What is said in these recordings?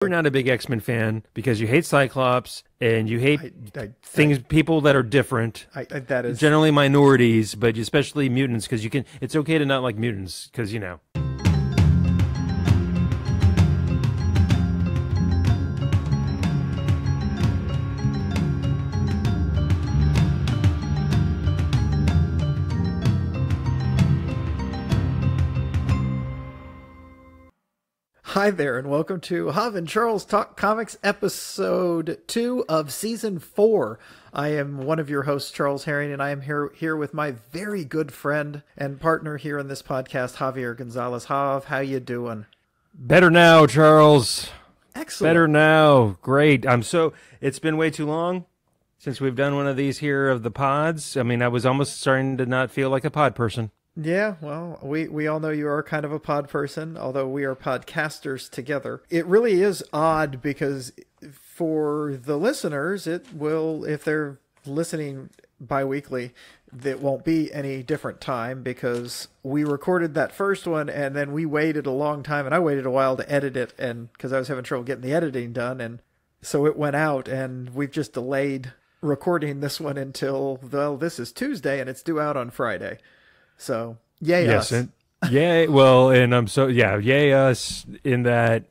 You're not a big X-Men fan because you hate Cyclops and you hate people that are different. That is generally minorities, but especially mutants, because you can. It's okay to not like mutants, because you know. Hi there, and welcome to Hav and Charles Talk Comics, episode 2 of season 4. I am one of your hosts, Charles Herring, and I am here with my very good friend and partner here in this podcast, Javier Gonzalez. Hav, how you doing? Better now, Charles. Excellent. Better now. Great. It's been way too long since we've done one of these here of the pods. I mean, I was almost starting to not feel like a pod person. Yeah, well, we all know you are kind of a pod person, although we are podcasters together. It really is odd because for the listeners, it will, if they're listening bi-weekly, it won't be any different time because we recorded that first one and then we waited a long time, and I waited a while to edit it, and because I was having trouble getting the editing done, and so it went out, and we've just delayed recording this one until, well, this is Tuesday and it's due out on Friday. So, yay us. Yay us, in that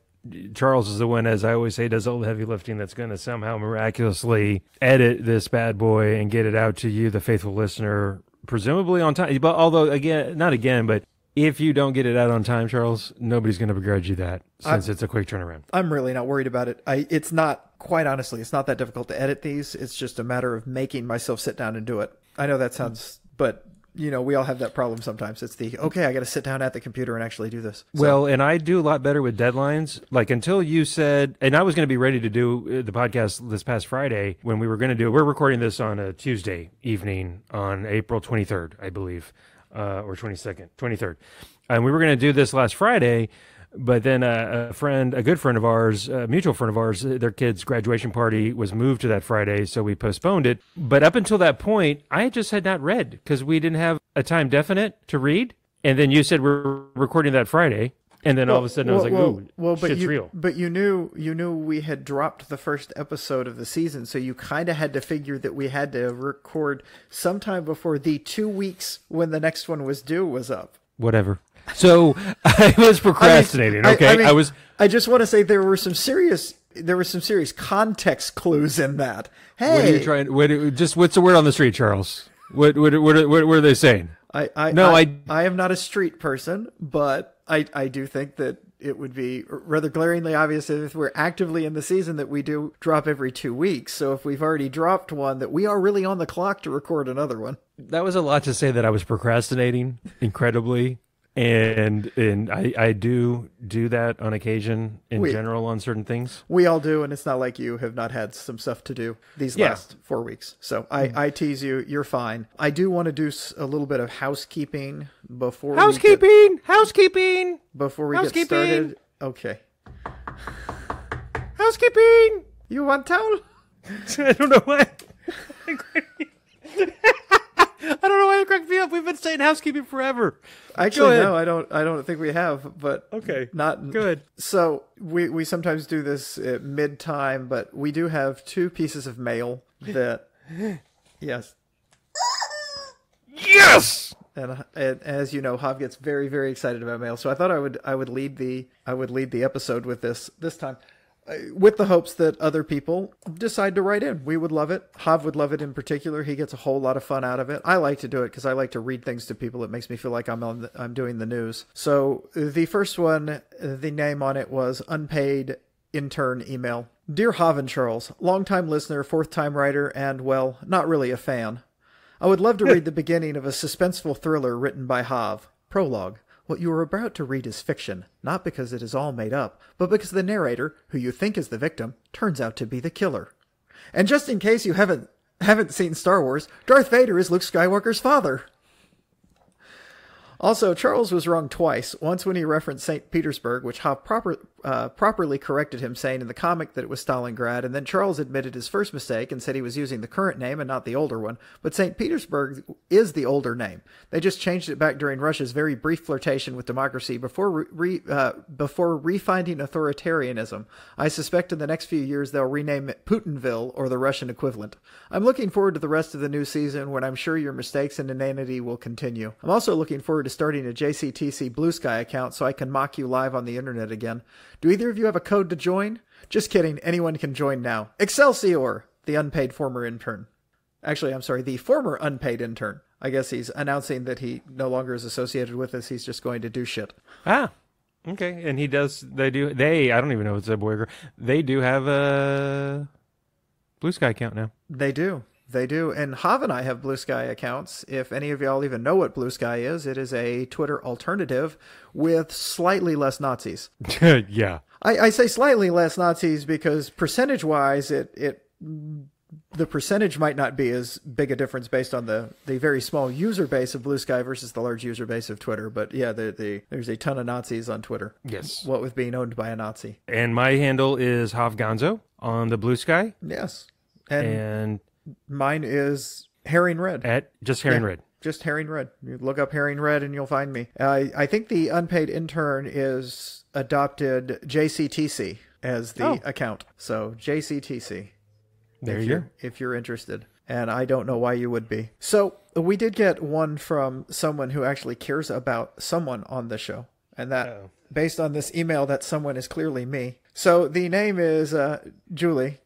Charles is the one, as I always say, does all the heavy lifting that's going to somehow miraculously edit this bad boy and get it out to you, the faithful listener, presumably on time. But although, but if you don't get it out on time, Charles, nobody's going to begrudge you that, since it's a quick turnaround. I'm really not worried about it. It's not, quite honestly, it's not that difficult to edit these. It's just a matter of making myself sit down and do it. I know that sounds, but... You know, we all have that problem sometimes. It's okay, I got to sit down at the computer and actually do this. So. Well, and I do a lot better with deadlines. Like, until you said, and I was going to be ready to do the podcast this past Friday when we were going to do it. We're recording this on a Tuesday evening on April 23rd, I believe, or 22nd, 23rd. And we were going to do this last Friday, but then a good friend of ours, a mutual friend of ours, their kid's graduation party was moved to that Friday, so we postponed it. But up until that point, I just had not read because we didn't have a time definite to read. And then you said we're recording that Friday, and then all of a sudden I was like, "Ooh, shit's real." But you knew we had dropped the first episode of the season, so you kind of had to figure that we had to record sometime before the 2 weeks when the next one was due was up. Whatever. So I was procrastinating. I just want to say there were some serious context clues in that. Hey, what are you trying? What's the word on the street, Charles? What are they saying? I am not a street person, but I do think that it would be rather glaringly obvious if we're actively in the season that we do drop every 2 weeks. So if we've already dropped one, that we are really on the clock to record another one. That was a lot to say that I was procrastinating incredibly. And I do that on occasion in general on certain things. We all do, and it's not like you have not had some stuff to do these last 4 weeks. So I tease you. You're fine. I do want to do a little bit of housekeeping before housekeeping before we get started. Okay. Housekeeping. You want towel? I don't know why. I don't know why it cracked me up. We've been saying housekeeping forever. Actually, no, I don't think we have, but okay, not good. So we sometimes do this at mid-time, but we do have 2 pieces of mail that, yes. Yes! And as you know, Hav gets very, very excited about mail. So I thought I would lead the episode with this time. With the hopes that other people decide to write in. We would love it. Hav would love it in particular. He gets a whole lot of fun out of it. I like to do it because I like to read things to people. It makes me feel like I'm doing the news. So the first one, the name on it was Unpaid Intern Email. Dear Hav and Charles, longtime listener, fourth-time writer, and, well, not really a fan. I would love to read the beginning of a suspenseful thriller written by Hav. Prologue. What you are about to read is fiction, not because it is all made up, but because the narrator, who you think is the victim, turns out to be the killer. And just in case you haven't seen Star Wars, Darth Vader is Luke Skywalker's father. Also, Charles was wrong twice. Once when he referenced St. Petersburg, which Hav properly corrected him, saying in the comic that it was Stalingrad, and then Charles admitted his first mistake and said he was using the current name and not the older one. But St. Petersburg is the older name. They just changed it back during Russia's very brief flirtation with democracy before refinding authoritarianism. I suspect in the next few years they'll rename it Putinville, or the Russian equivalent. I'm looking forward to the rest of the new season, when I'm sure your mistakes and inanity will continue. I'm also looking forward to starting a JCTC Blue Sky account so I can mock you live on the internet again. Do either of you have a code to join? Just kidding. Anyone can join now. Excelsior! The unpaid former intern. Actually, I'm sorry, the former unpaid intern. I guess he's announcing that he no longer is associated with us. He's just going to do shit. Ah, okay. And I don't even know if it's a boy or girl. They do have a Blue Sky account now. They do. They do. And Hav and I have Blue Sky accounts. If any of y'all even know what Blue Sky is, it is a Twitter alternative with slightly less Nazis. Yeah. I say slightly less Nazis because percentage-wise, the percentage might not be as big a difference based on the very small user base of Blue Sky versus the large user base of Twitter. But yeah, there's a ton of Nazis on Twitter. Yes. What with being owned by a Nazi. And my handle is Havganzo on the Blue Sky. Yes. And mine is Herring Red. At just Herring Red. Just Herring Red. You look up Herring Red and you'll find me. I think the unpaid intern is adopted JCTC as the account. So JCTC. There you go. If you're interested. And I don't know why you would be. So we did get one from someone who actually cares about someone on the show. And that, based on this email, that someone is clearly me. So the name is Julie.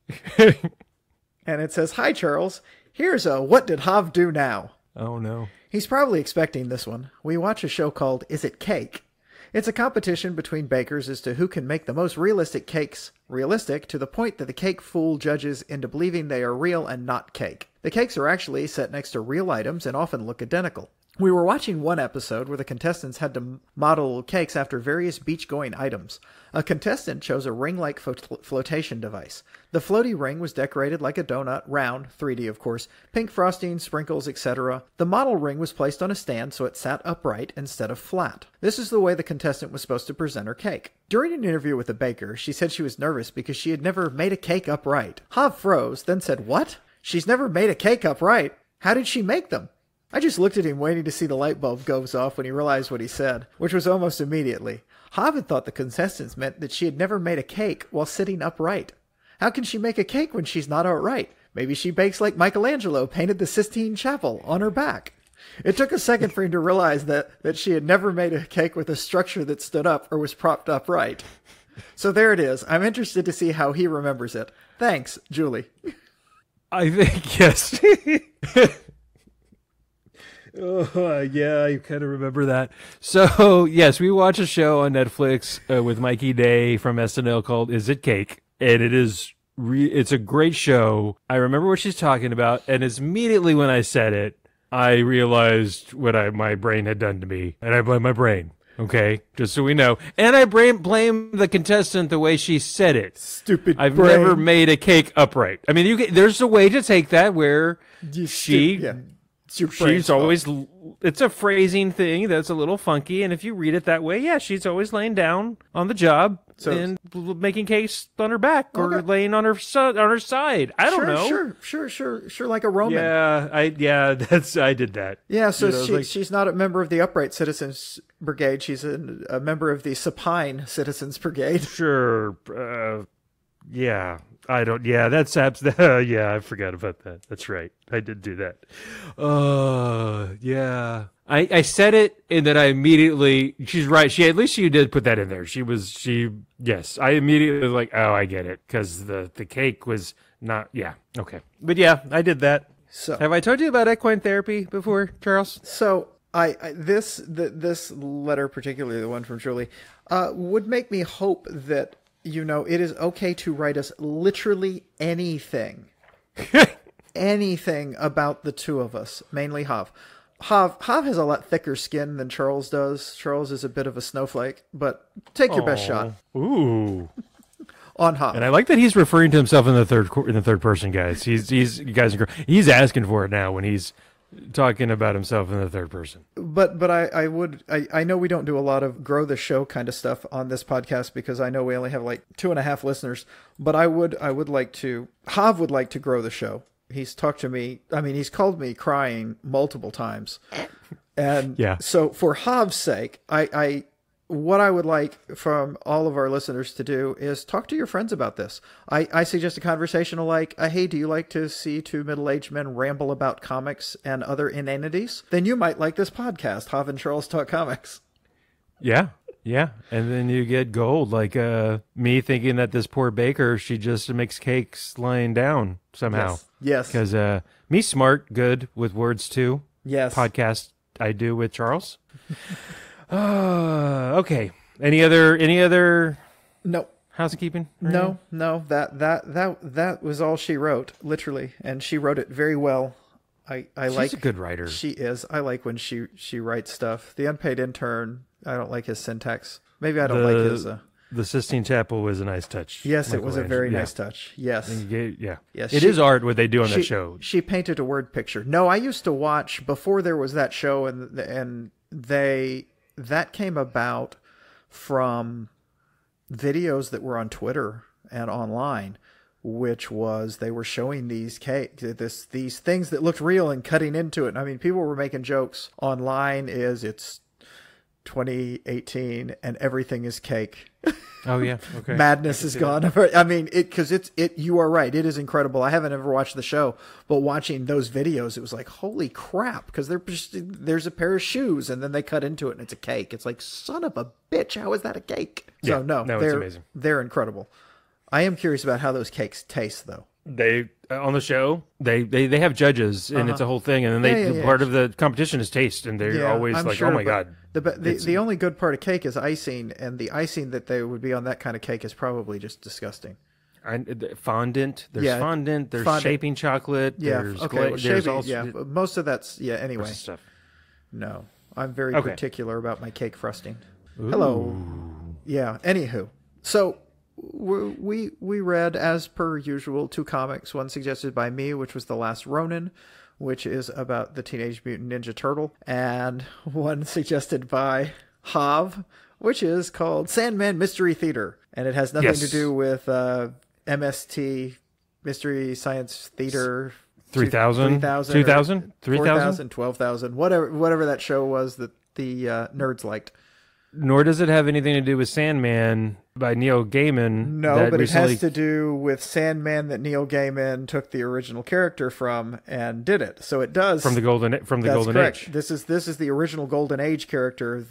And it says, "Hi, Charles. Here's a What Did Hav Do Now?" Oh, no. He's probably expecting this one. We watch a show called Is It Cake? It's a competition between bakers as to who can make the most realistic cakes realistic to the point that the cake fool judges into believing they are real and not cake. The cakes are actually set next to real items and often look identical. We were watching one episode where the contestants had to model cakes after various beach-going items. A contestant chose a ring-like flotation device. The floaty ring was decorated like a donut, round, 3D of course, pink frosting, sprinkles, etc. The model ring was placed on a stand so it sat upright instead of flat. This is the way the contestant was supposed to present her cake. During an interview with the baker, she said she was nervous because she had never made a cake upright. Hav froze, then said, "What? She's never made a cake upright? How did she make them?" I just looked at him waiting to see the light bulb goes off when he realized what he said, which was almost immediately. Hav had thought the contestants meant that she had never made a cake while sitting upright. How can she make a cake when she's not upright? Maybe she bakes like Michelangelo painted the Sistine Chapel on her back. It took a second for him to realize that she had never made a cake with a structure that stood up or was propped upright. So there it is. I'm interested to see how he remembers it. Thanks, Julie. I think, yes. Oh, yeah, I kind of remember that. So, yes, we watch a show on Netflix with Mikey Day from SNL called Is It Cake? And it's a great show. I remember what she's talking about, and immediately when I said it, I realized what my brain had done to me, and I blame my brain. Okay, just so we know. And I blame the contestant the way she said it. Stupid I've brain. never made a cake upright. I mean, there's a way to take that where she's always, it's a phrasing thing that's a little funky, and if you read it that way, yeah, she's always laying down on the job and making cakes on her back or laying on her side. I don't know. Sure, like a Roman. Yeah, I did that. Yeah, so she's not a member of the Upright Citizens Brigade. She's a member of the Supine Citizens Brigade. Sure. Yeah. That's yeah, I forgot about that. That's right. I did do that. Yeah. I said it and then I immediately, she's right. At least she did put that in there. Yes. I immediately was like, oh, I get it. Cause the cake was not, yeah. Okay. But yeah, I did that. So have I told you about equine therapy before, Charles? So this letter, particularly the one from Julie, would make me hope that, it is okay to write us literally anything. Anything about the two of us, mainly Hav. Hav has a lot thicker skin than Charles does. Charles is a bit of a snowflake, but take your best shot. Ooh. On Hav. And I like that he's referring to himself in the third person, guys. He's asking for it now when he's talking about himself in the third person. But I know we don't do a lot of grow the show kind of stuff on this podcast because I know we only have like 2.5 listeners. But I would like to. Hav would like to grow the show. He's talked to me. I mean, he's called me crying multiple times. And so for Hav's sake, what I would like from all of our listeners to do is talk to your friends about this. I suggest a conversation like, hey, do you like to see two middle-aged men ramble about comics and other inanities? Then you might like this podcast, Hav and Charles Talk Comics. Yeah. Yeah. And then you get gold, like me thinking that this poor baker, she just makes cakes lying down somehow. Yes. Because me smart, good with words too. Yes. Podcast I do with Charles. Okay. Any other No housekeeping? No. That was all she wrote, literally, and she wrote it very well. She's a good writer. She is. I like when she writes stuff. The Unpaid Intern, I don't like his syntax. Maybe I don't like his. The Sistine Chapel was a nice touch. Yes, it was a very nice touch. Yes. Yes. It is art what they do on that show. She painted a word picture. No, I used to watch before there was that show, and that came about from videos that were on Twitter and online, which was they were showing these things that looked real and cutting into it. I mean, people were making jokes online. It's 2018 and everything is cake. Oh yeah, okay. Madness is gone. I mean, you are right. It is incredible. I haven't ever watched the show, but watching those videos, it was like, holy crap! Because there's a pair of shoes, and then they cut into it, and it's a cake. It's like, son of a bitch, how is that a cake? So it's amazing. They're incredible. I am curious about how those cakes taste, though. They on the show they have judges, and it's a whole thing, and then part of the competition is taste, and they're always like, oh my god. The only good part of cake is icing, and the icing that they would be on that kind of cake is probably just disgusting. Fondant. There's fondant. There's shaping chocolate. There's most of that's anyway. Stuff. No, I'm very particular about my cake frosting. Ooh. Hello. Yeah. Anywho, so we read, as per usual, 2 comics. One suggested by me, which was The Last Ronin, which is about the Teenage Mutant Ninja Turtle, and one suggested by Hav, which is called Sandman Mystery Theater, and it has nothing to do with MST Mystery Science Theater 3000, 2000, 3000, 12,000, whatever that show was that the nerds liked. Nor does it have anything to do with Sandman by Neil Gaiman. No, but it has to do with Sandman that Neil Gaiman took the original character from and did it. So it does from the Golden Age. This is the original Golden Age character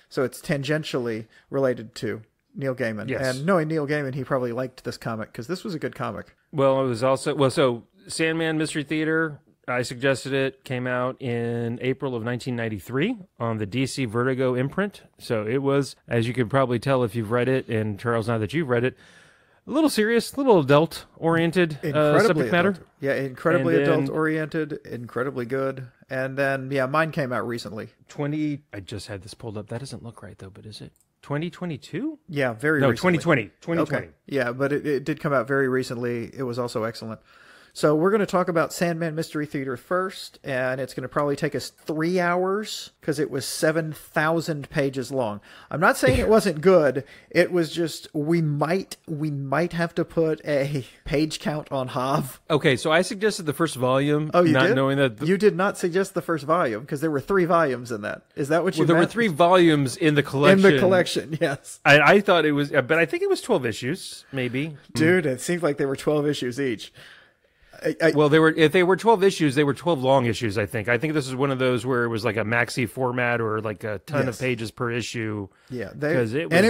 so it's tangentially related to Neil Gaiman. Yes. And knowing Neil Gaiman, he probably liked this comic because this was a good comic. Well, it was also so Sandman Mystery Theater. I suggested it, came out in April of 1993 on the DC Vertigo imprint. So it was, as you could probably tell if you've read it, and Charles, now that you've read it, a little serious, a little adult-oriented subject matter. Yeah, incredibly adult-oriented, incredibly good. And then, mine came out recently. I just had this pulled up. That doesn't look right, though, but is it 2022? Yeah, recently. 2020. 2020. Okay. Yeah, but it did come out very recently. It was also excellent. So we're going to talk about Sandman Mystery Theater first, and it's going to probably take us 3 hours because it was 7,000 pages long. I'm not saying it wasn't good. It was just we might have to put a page count on Hav. Okay, so I suggested the first volume. Oh, you did? Knowing that you did not suggest the first volume because there were 3 volumes in that. Is that what you meant? There were 3 volumes in the collection. In the collection, yes. I thought it was, but I think it was 12 issues, maybe. Dude, it seemed like they were 12 issues each. If they were 12 issues, they were 12 long issues, I think. I think this is one of those where it was like a maxi format or like a ton of pages per issue. Yeah. It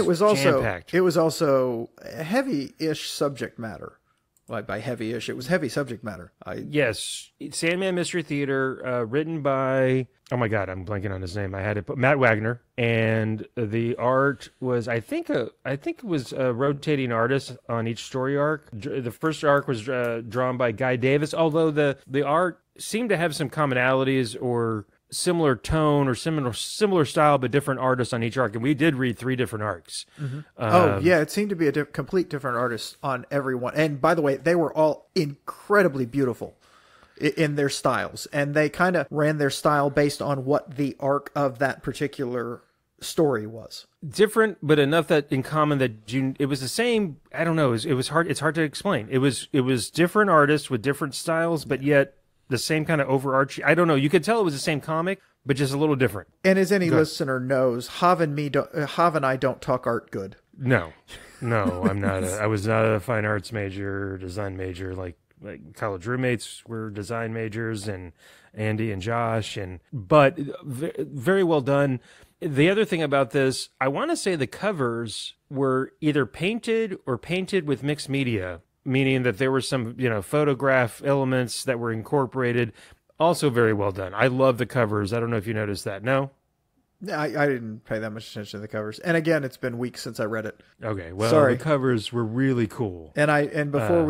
was jam-packed. It was also heavy-ish subject matter. Like by heavy-ish, it was heavy subject matter. Yes. Sandman Mystery Theater, written by, oh my God, I'm blanking on his name. I had to put Matt Wagner, and the art was, I think it was a rotating artist on each story arc. The first arc was drawn by Guy Davis, although the art seemed to have some commonalities or similar tone or similar style, but different artists on each arc. And we did read 3 different arcs. Mm-hmm. It seemed to be a complete different artist on every one. And by the way, they were all incredibly beautiful. in their styles. And they kind of ran their style based on what the arc of that particular story was. Different, but enough that in common that it was the same. I don't know. It was hard. It's hard to explain. It was different artists with different styles, but yet the same kind of overarching. I don't know. You could tell it was the same comic, but just a little different. And as any listener knows, Hav and I don't talk art good. No, I'm not. I was not a fine arts major, design major. Like college roommates were design majors, and Andy and Josh, but very well done. The other thing about this, I want to say the covers were either painted or painted with mixed media, meaning that there were some, photograph elements that were incorporated. Also very well done. I love the covers. I don't know if you noticed that. No? I didn't pay that much attention to the covers. And again, it's been weeks since I read it. Okay, well, sorry. The covers were really cool. And before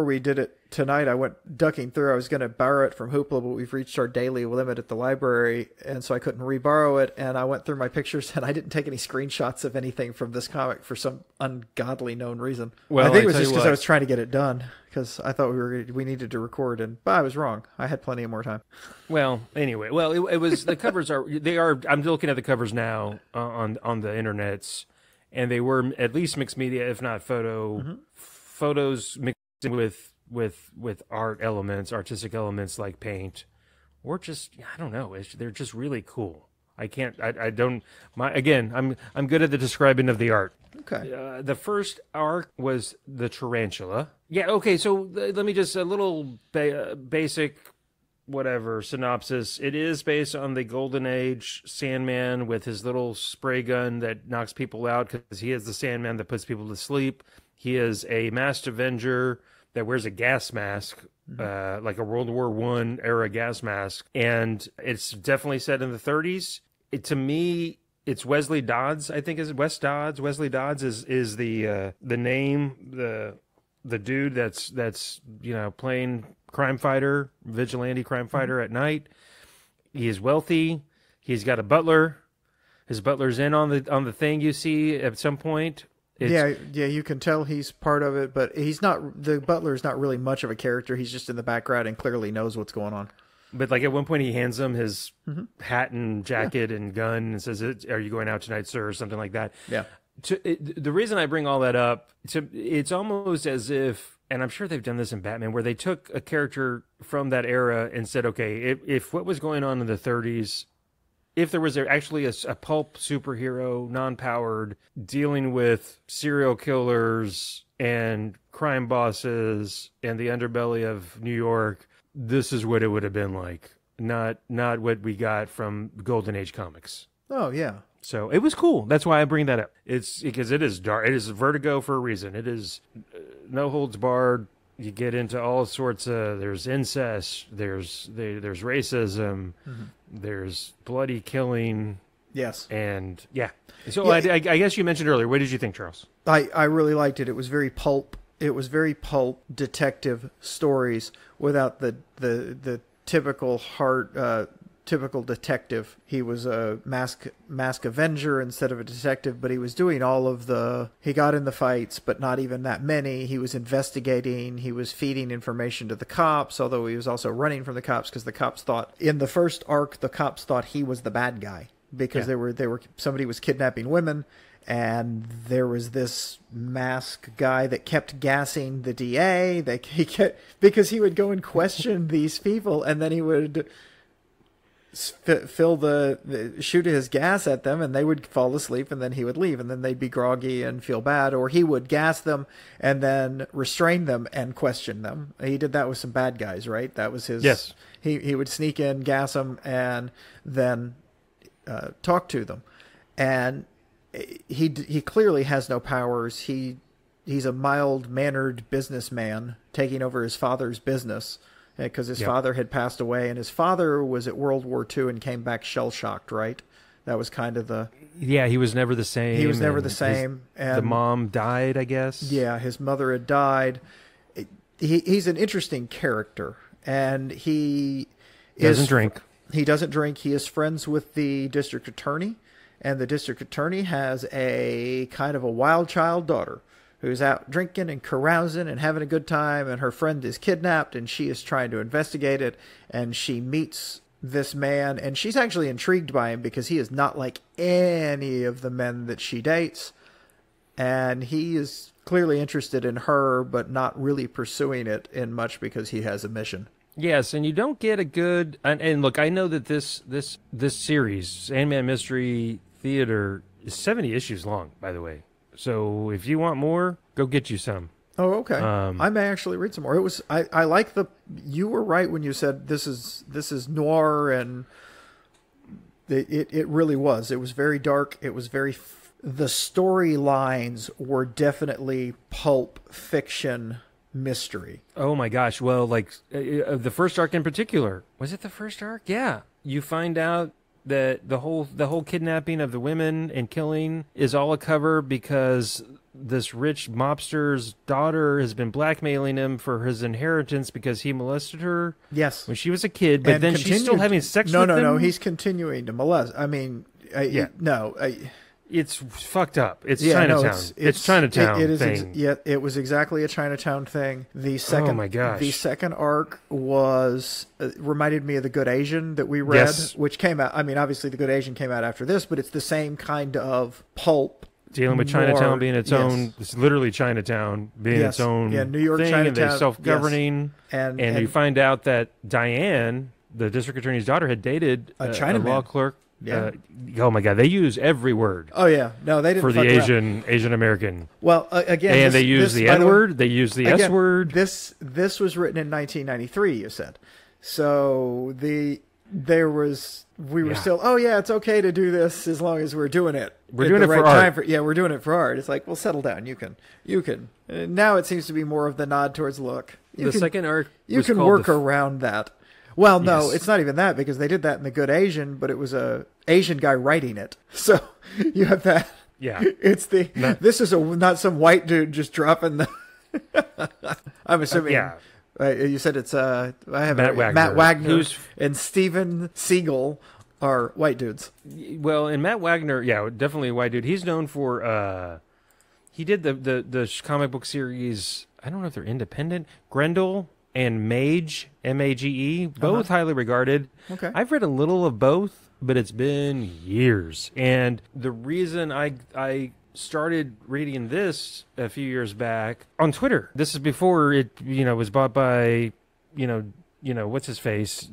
we did it tonight, I went ducking through. I was going to borrow it from Hoopla, but we've reached our daily limit at the library, and so I couldn't reborrow it. And I went through my pictures, and I didn't take any screenshots of anything from this comic for some ungodly known reason. Well, I think it was just because I was trying to get it done, because I thought we needed to record, but I was wrong. I had plenty of more time. Well, anyway, it was the covers are. I'm looking at the covers now on the internets, and they were at least mixed media, if not photos mixed with art elements, artistic elements like paint, or just I don't know. They're just really cool. I'm good at the describing of the art. Okay. The first arc was the tarantula. Yeah. Okay. So let me just a little basic. Whatever synopsis. It is based on the Golden Age Sandman with his little spray gun that knocks people out because he is the Sandman that puts people to sleep. He is a masked Avenger that wears a gas mask, like a World War I era gas mask, and it's definitely set in the 30s. To me, it's Wesley Dodds. I think is Wes Dodds. Wesley Dodds is the name, the dude that's playing vigilante crime fighter at night. He is wealthy. He's got a butler. His butler's in on the thing you see at some point. Yeah, you can tell he's part of it, but he's not. The butler's not really much of a character. He's just in the background and clearly knows what's going on. But like at one point, he hands him his hat and jacket and gun and says, "Are you going out tonight, sir?" or something like that. Yeah. The reason I bring all that up, it's almost as if, and I'm sure they've done this in Batman, where they took a character from that era and said, okay, if what was going on in the 30s, if there was actually a pulp superhero, non-powered, dealing with serial killers and crime bosses and the underbelly of New York, this is what it would have been like. Not what we got from Golden Age comics. Oh, yeah. So it was cool. That's why I bring that up. It's because it is dark. It is Vertigo for a reason. It is no holds barred. You get into all sorts of. There's incest. There's racism. There's bloody killing. Yes. And yeah. So yeah, I guess you mentioned earlier. What did you think, Charles? I really liked it. It was very pulp. It was very pulp detective stories without the typical hard. Typical detective. He was a mask avenger instead of a detective, but he was doing all of he got in the fights, but not even that many. He was investigating. He was feeding information to the cops, although he was also running from the cops because the cops thought, in the first arc, the cops thought he was the bad guy because somebody was kidnapping women, and there was this mask guy that kept gassing the DA. Because he would go and question these people, and then he would shoot his gas at them, and they would fall asleep, and then he would leave, and then they'd be groggy and feel bad, or he would gas them and then restrain them and question them. He did that with some bad guys, right? That was his. Yes. He would sneak in, gas them, and then talk to them. And he clearly has no powers. He's a mild-mannered businessman taking over his father's business, because his father had passed away, and his father was at World War II and came back shell-shocked, right? That was kind of the... Yeah, he was never the same. He was never the same. The mom died, I guess. Yeah, his mother had died. He's an interesting character, and he doesn't drink. He doesn't drink. He is friends with the district attorney, and the district attorney has a kind of a wild child daughter who's out drinking and carousing and having a good time, and her friend is kidnapped, and she is trying to investigate it, and she meets this man, and she's actually intrigued by him because he is not like any of the men that she dates, and he is clearly interested in her, but not really pursuing it in much because he has a mission. Yes, and you don't get a good... And look, I know that this series, Sandman Mystery Theater, is 70 issues long, by the way. So if you want more, go get you some. Oh, okay. I may actually read some more. It was I like the... You were right when you said this is noir, and it really was. It was very dark. It was very... The storylines were definitely pulp fiction mystery. Oh my gosh. Well, like the first arc in particular. Was it the first arc? Yeah. You find out that the whole kidnapping of the women and killing is all a cover because this rich mobster's daughter has been blackmailing him for his inheritance because he molested her. Yes. When she was a kid, but then she's still having sex with him. No, he's continuing to molest. I mean, it's fucked up. It's Chinatown. It's Chinatown thing. It was exactly a Chinatown thing. The second, oh my gosh. The second arc was reminded me of The Good Asian that we read, which came out. I mean, obviously, The Good Asian came out after this, but it's the same kind of pulp. Dealing with Chinatown being its own, it's literally Chinatown being its own New York thing, Chinatown, and they're self-governing. Yes. And you find out that Diane, the district attorney's daughter, had dated a law clerk. Yeah. Oh my God! They use every word. Oh yeah, no, they didn't for the Asian American. Well, again, and they use the N word. They use the S word. This was written in 1993. You said so. We were still. Oh yeah, it's okay to do this as long as we're doing it. We're doing it for art. We're doing it for art. It's like, well, settle down. You can. Now it seems to be more of the nod towards look. Second arc. You can work around that. Well, no, It's not even that because they did that in The Good Asian, but it was a Asian guy writing it. So you have that. Yeah. It's this is not some white dude just dropping the. I'm assuming. Yeah. You said it's I have Matt Wagner and Steven Seagal are white dudes. Well, and Matt Wagner, definitely a white dude. He's known for he did the comic book series. I don't know if they're independent. Grendel and Mage, M-A-G-E, both highly regarded. Okay. I've read a little of both, but it's been years. And the reason I started reading this a few years back on Twitter. This is before it, was bought by, what's his face,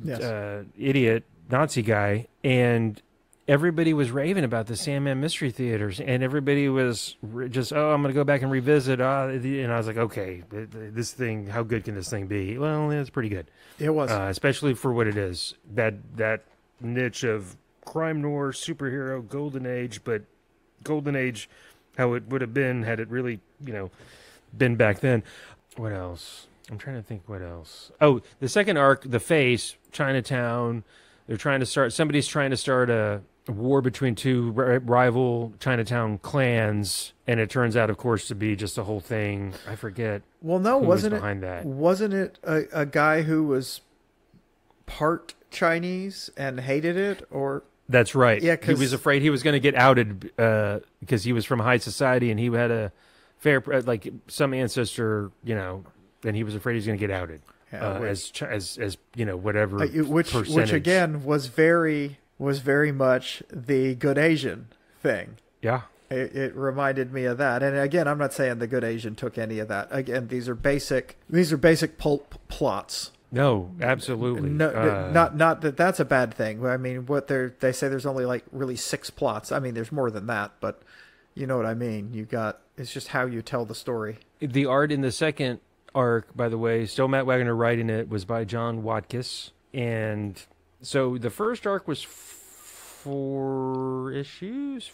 idiot Nazi guy, and everybody was raving about the Sandman Mystery Theaters, and everybody was just, I'm going to go back and revisit. And I was like, okay, this thing, how good can this thing be? Well, it's pretty good. It was. Especially for what it is. That niche of crime noir, superhero, golden age, but golden age, how it would have been had it really, been back then. What else? I'm trying to think what else. Oh, the second arc, The Face, Chinatown. Somebody's trying to start a war between two rival Chinatown clans, and it turns out, of course, to be just a whole thing. I forget. Well, no, wasn't it a guy who was part Chinese and hated it, or? That's right. Yeah, he was afraid he was going to get outed because he was from high society and he had a fair, like some ancestor, and he was afraid he was going to get outed as whatever which again was very much the Good Asian thing. Yeah. It reminded me of that. And again, I'm not saying the Good Asian took any of that. Again, these are basic pulp plots. No, absolutely. No, not that that's a bad thing. I mean, they say there's only like really 6 plots. I mean, there's more than that, but you know what I mean. It's just how you tell the story. The art in the second arc, by the way, still Matt Wagner writing it, was by John Watkiss. And so the first arc was 5 issues.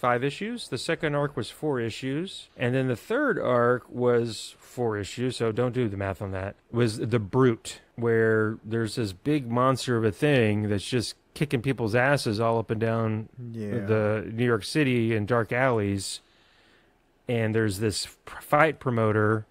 The second arc was 4 issues. And then the third arc was 4 issues, so don't do the math on that. Was The Brute, where there's this big monster of a thing that's just kicking people's asses all up and down the New York City in dark alleys. And there's this fight promoter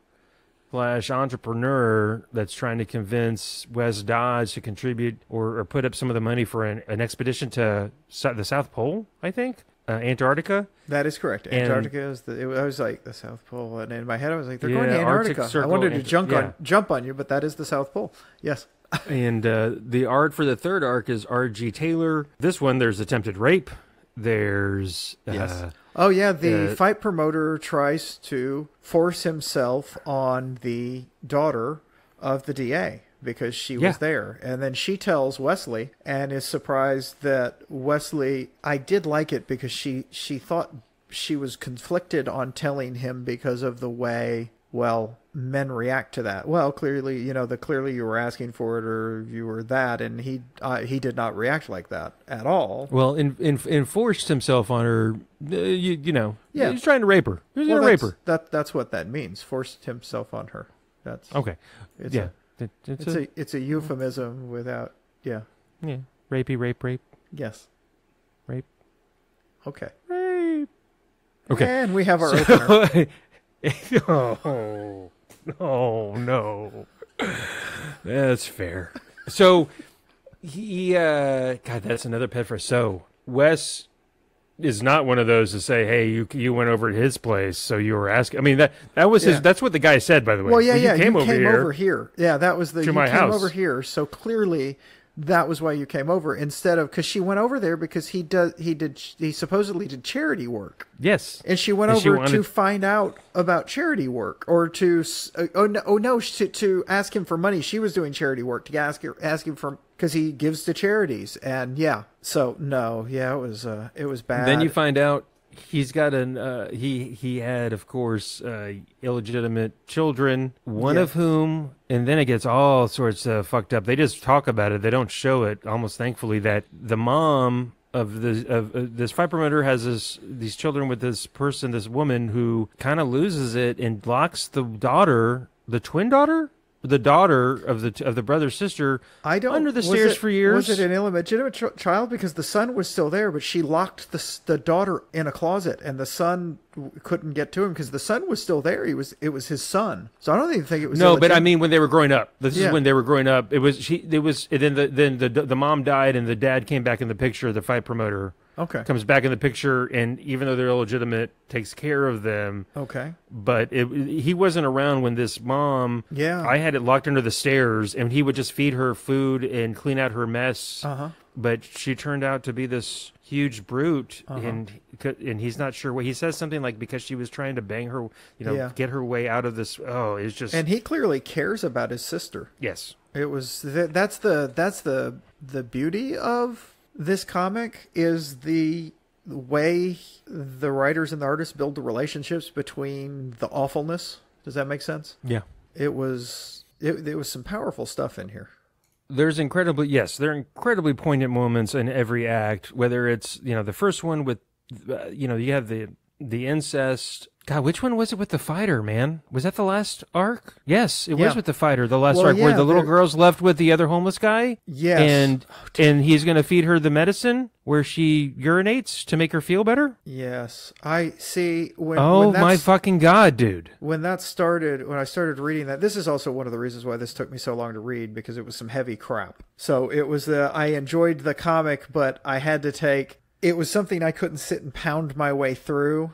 / entrepreneur that's trying to convince Wes Dodge to contribute or put up some of the money for an expedition to the South Pole, I think. Antarctica. That is correct. And- Antarctica is I was like the South Pole, and in my head I was like, they're going to Yeah, Arctic Antarctica. I Circle, wanted to yeah. jump on you, but that is the South Pole. Yes. And the art for the third arc is R.G. Taylor. This one, there's attempted rape. There's Yes. Oh yeah, the fight promoter tries to force himself on the daughter of the DA because she was there. And then she tells Wesley and is surprised that Wesley, I did like it because she thought she was conflicted on telling him because of the way, well, men react to that. Well, clearly, clearly you were asking for it or you were that, and he did not react like that at all. Well, enforced himself on her, Yeah. he's trying to rape her. He's going to rape her. That's what that means. Forced himself on her. That's Okay. It's Yeah. it's a euphemism without. Yeah. Yeah. Rapey, rape. Yes. Rape. Okay. Rape. Okay. And we have our opener. Oh, no. That's fair. So, God, that's another pet for So. Wes is not one of those to say, hey, you went over to his place, so you were asking. I mean, that was his, that's what the guy said, by the way. Well, yeah, you came over here. Yeah, that was to my came house. over here. So clearly that was why you came over instead of, because she went over there because he supposedly did charity work. Yes. And she went over to find out about charity work, or to to ask him for money. She was doing charity work to ask him for, because he gives to charities. And so no, it was bad. Then you find out he's got he had, of course, illegitimate children, one of whom, and then it gets all sorts of fucked up. They just talk about it. They don't show it, almost thankfully, that the mom of this fight promoter has these children with this woman who kind of loses it and locks the twin daughter? The daughter of the brother's sister under the stairs for years. Was it an illegitimate child? Because the son was still there, but she locked the daughter in a closet, and the son couldn't get to him because the son was still there. It was his son. So I don't even think it was. No, but I mean when they were growing up. This is when they were growing up. Then the mom died, and the dad came back in the picture. The fight promoter. Okay. Comes back in the picture, and even though they're illegitimate, takes care of them. Okay. But he wasn't around when this mom. Yeah. I had it locked under the stairs, and he would just feed her food and clean out her mess. Uh-huh. But she turned out to be this huge brute, and he's not sure what he says. Something like because she was trying to bang her, get her way out of this. Oh, it's just. And he clearly cares about his sister. Yes. It was that's the beauty of this comic, is the way the writers and the artists build the relationships between the awfulness. Does that make sense? Yeah. It was some powerful stuff in here. There are incredibly poignant moments in every act, whether it's, the first one with, you have the incest. God, which one was it with the fighter, man? Was that the last arc? Yes, it was with the fighter, the last arc, where the little girl's left with the other homeless guy. Yes. And he's going to feed her the medicine where she urinates to make her feel better? Yes. I see. My fucking God, dude. When I started reading that, this is also one of the reasons why this took me so long to read, because it was some heavy crap. So it was I enjoyed the comic, but I had to it was something I couldn't sit and pound my way through.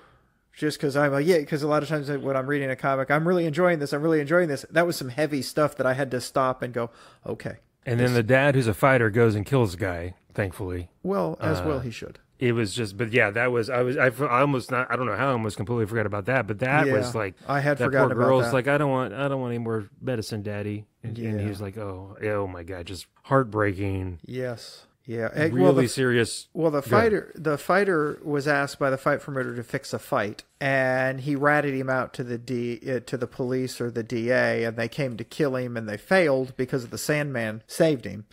Just because because a lot of times when I'm reading a comic, I'm really enjoying this. That was some heavy stuff that I had to stop and go, okay. And then the dad, who's a fighter, goes and kills the guy, thankfully. Well, well he should. It was just, but yeah, that was, I almost not, I don't know how I almost completely forgot about that, but that was like, I had that forgotten poor about girl's that. like, I don't want any more medicine, daddy. And he was like, oh my God, just heartbreaking. Yes. Yeah, really serious. Well, the fighter was asked by the fight promoter to fix a fight, and he ratted him out to the police or the DA, and they came to kill him, and they failed because the Sandman saved him.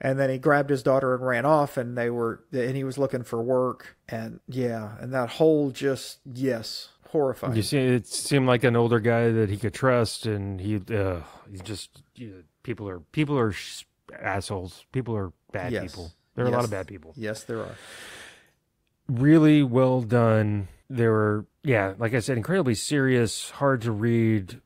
And then he grabbed his daughter and ran off, and he was looking for work, and that whole horrifying. You see, it seemed like an older guy that he could trust, and people are assholes. People are bad people. There are a lot of bad people. Yes, there are. Really well done. There were, like I said, incredibly serious, hard to read,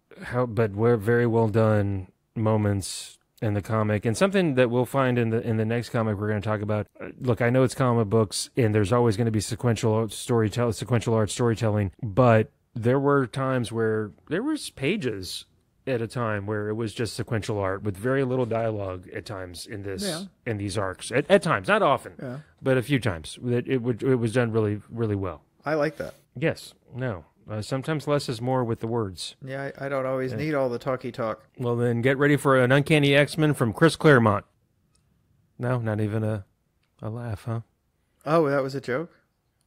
but were very well done moments. in the comic, and something that we'll find in the next comic we're going to talk about. Look, I know it's comic books, and there's always going to be sequential art storytelling, but there were times where there was pages at a time where it was just sequential art with very little dialogue at times in these arcs. At times, not often, but a few times. It was done really, really well. I like that. Yes. No. Sometimes less is more with the words. Yeah, I don't always need all the talky talk. Well, then get ready for an Uncanny X-Men from Chris Claremont. No, not even a laugh, huh? Oh, that was a joke?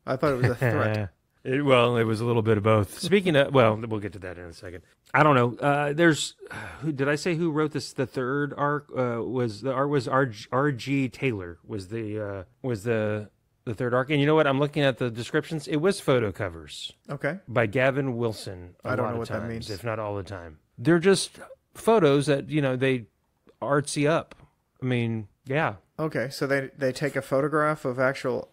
I thought it was a threat. It was a little bit of both. Speaking of, well, we'll get to that in a second. I don't know. Did I say who wrote this? The third arc was R.G. Taylor was the third arc. And you know what? I'm looking at the descriptions. It was photo covers. Okay. By Gavin Wilson. I don't know what that means. If not all the time. They're just photos that, they artsy up. I mean, yeah. Okay, so they take a photograph of actual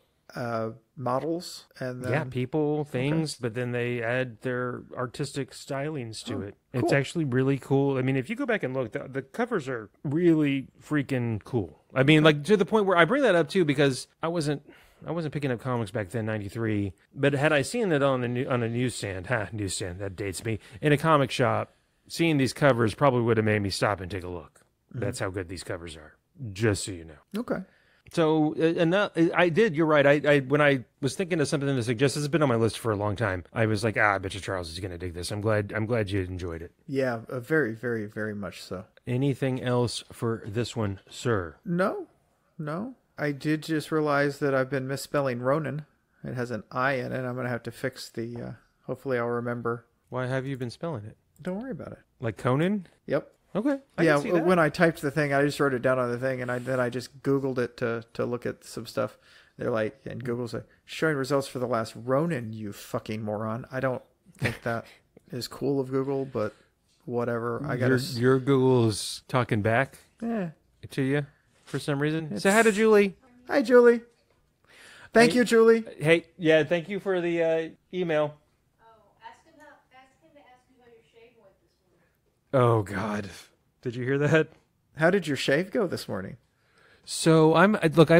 models and then... people, things, but then they add their artistic stylings to it. Cool. It's actually really cool. I mean, if you go back and look, the covers are really freaking cool. I mean, like to the point where I bring that up too because I wasn't picking up comics back then, 93. But had I seen it on a newsstand, that dates me, in a comic shop, seeing these covers probably would have made me stop and take a look. Mm-hmm. That's how good these covers are, just so you know. Okay. So, I did, you're right. I when I was thinking of something to suggest, it's been on my list for a long time. I was like, I bet you Charles is going to dig this. I'm glad you enjoyed it. Yeah, very, very, very much so. Anything else for this one, sir? No. I did just realize that I've been misspelling Ronin. It has an I in it. I'm going to have to fix the, hopefully I'll remember. Why have you been spelling it? Don't worry about it. Like Conan? Yep. Okay. When I typed the thing, I just wrote it down on the thing, and then I just Googled it to look at some stuff. They're like, and Google's like, showing results for the last Ronin, you fucking moron. I don't think that is cool of Google, but whatever. Your Google's talking back to you for some reason. Say hi to Julie. Hi, Julie. Thank you, Julie. Hey, thank you for the email. Ask him to ask you how your shave went this morning. Oh, God. Did you hear that? How did your shave go this morning? So I've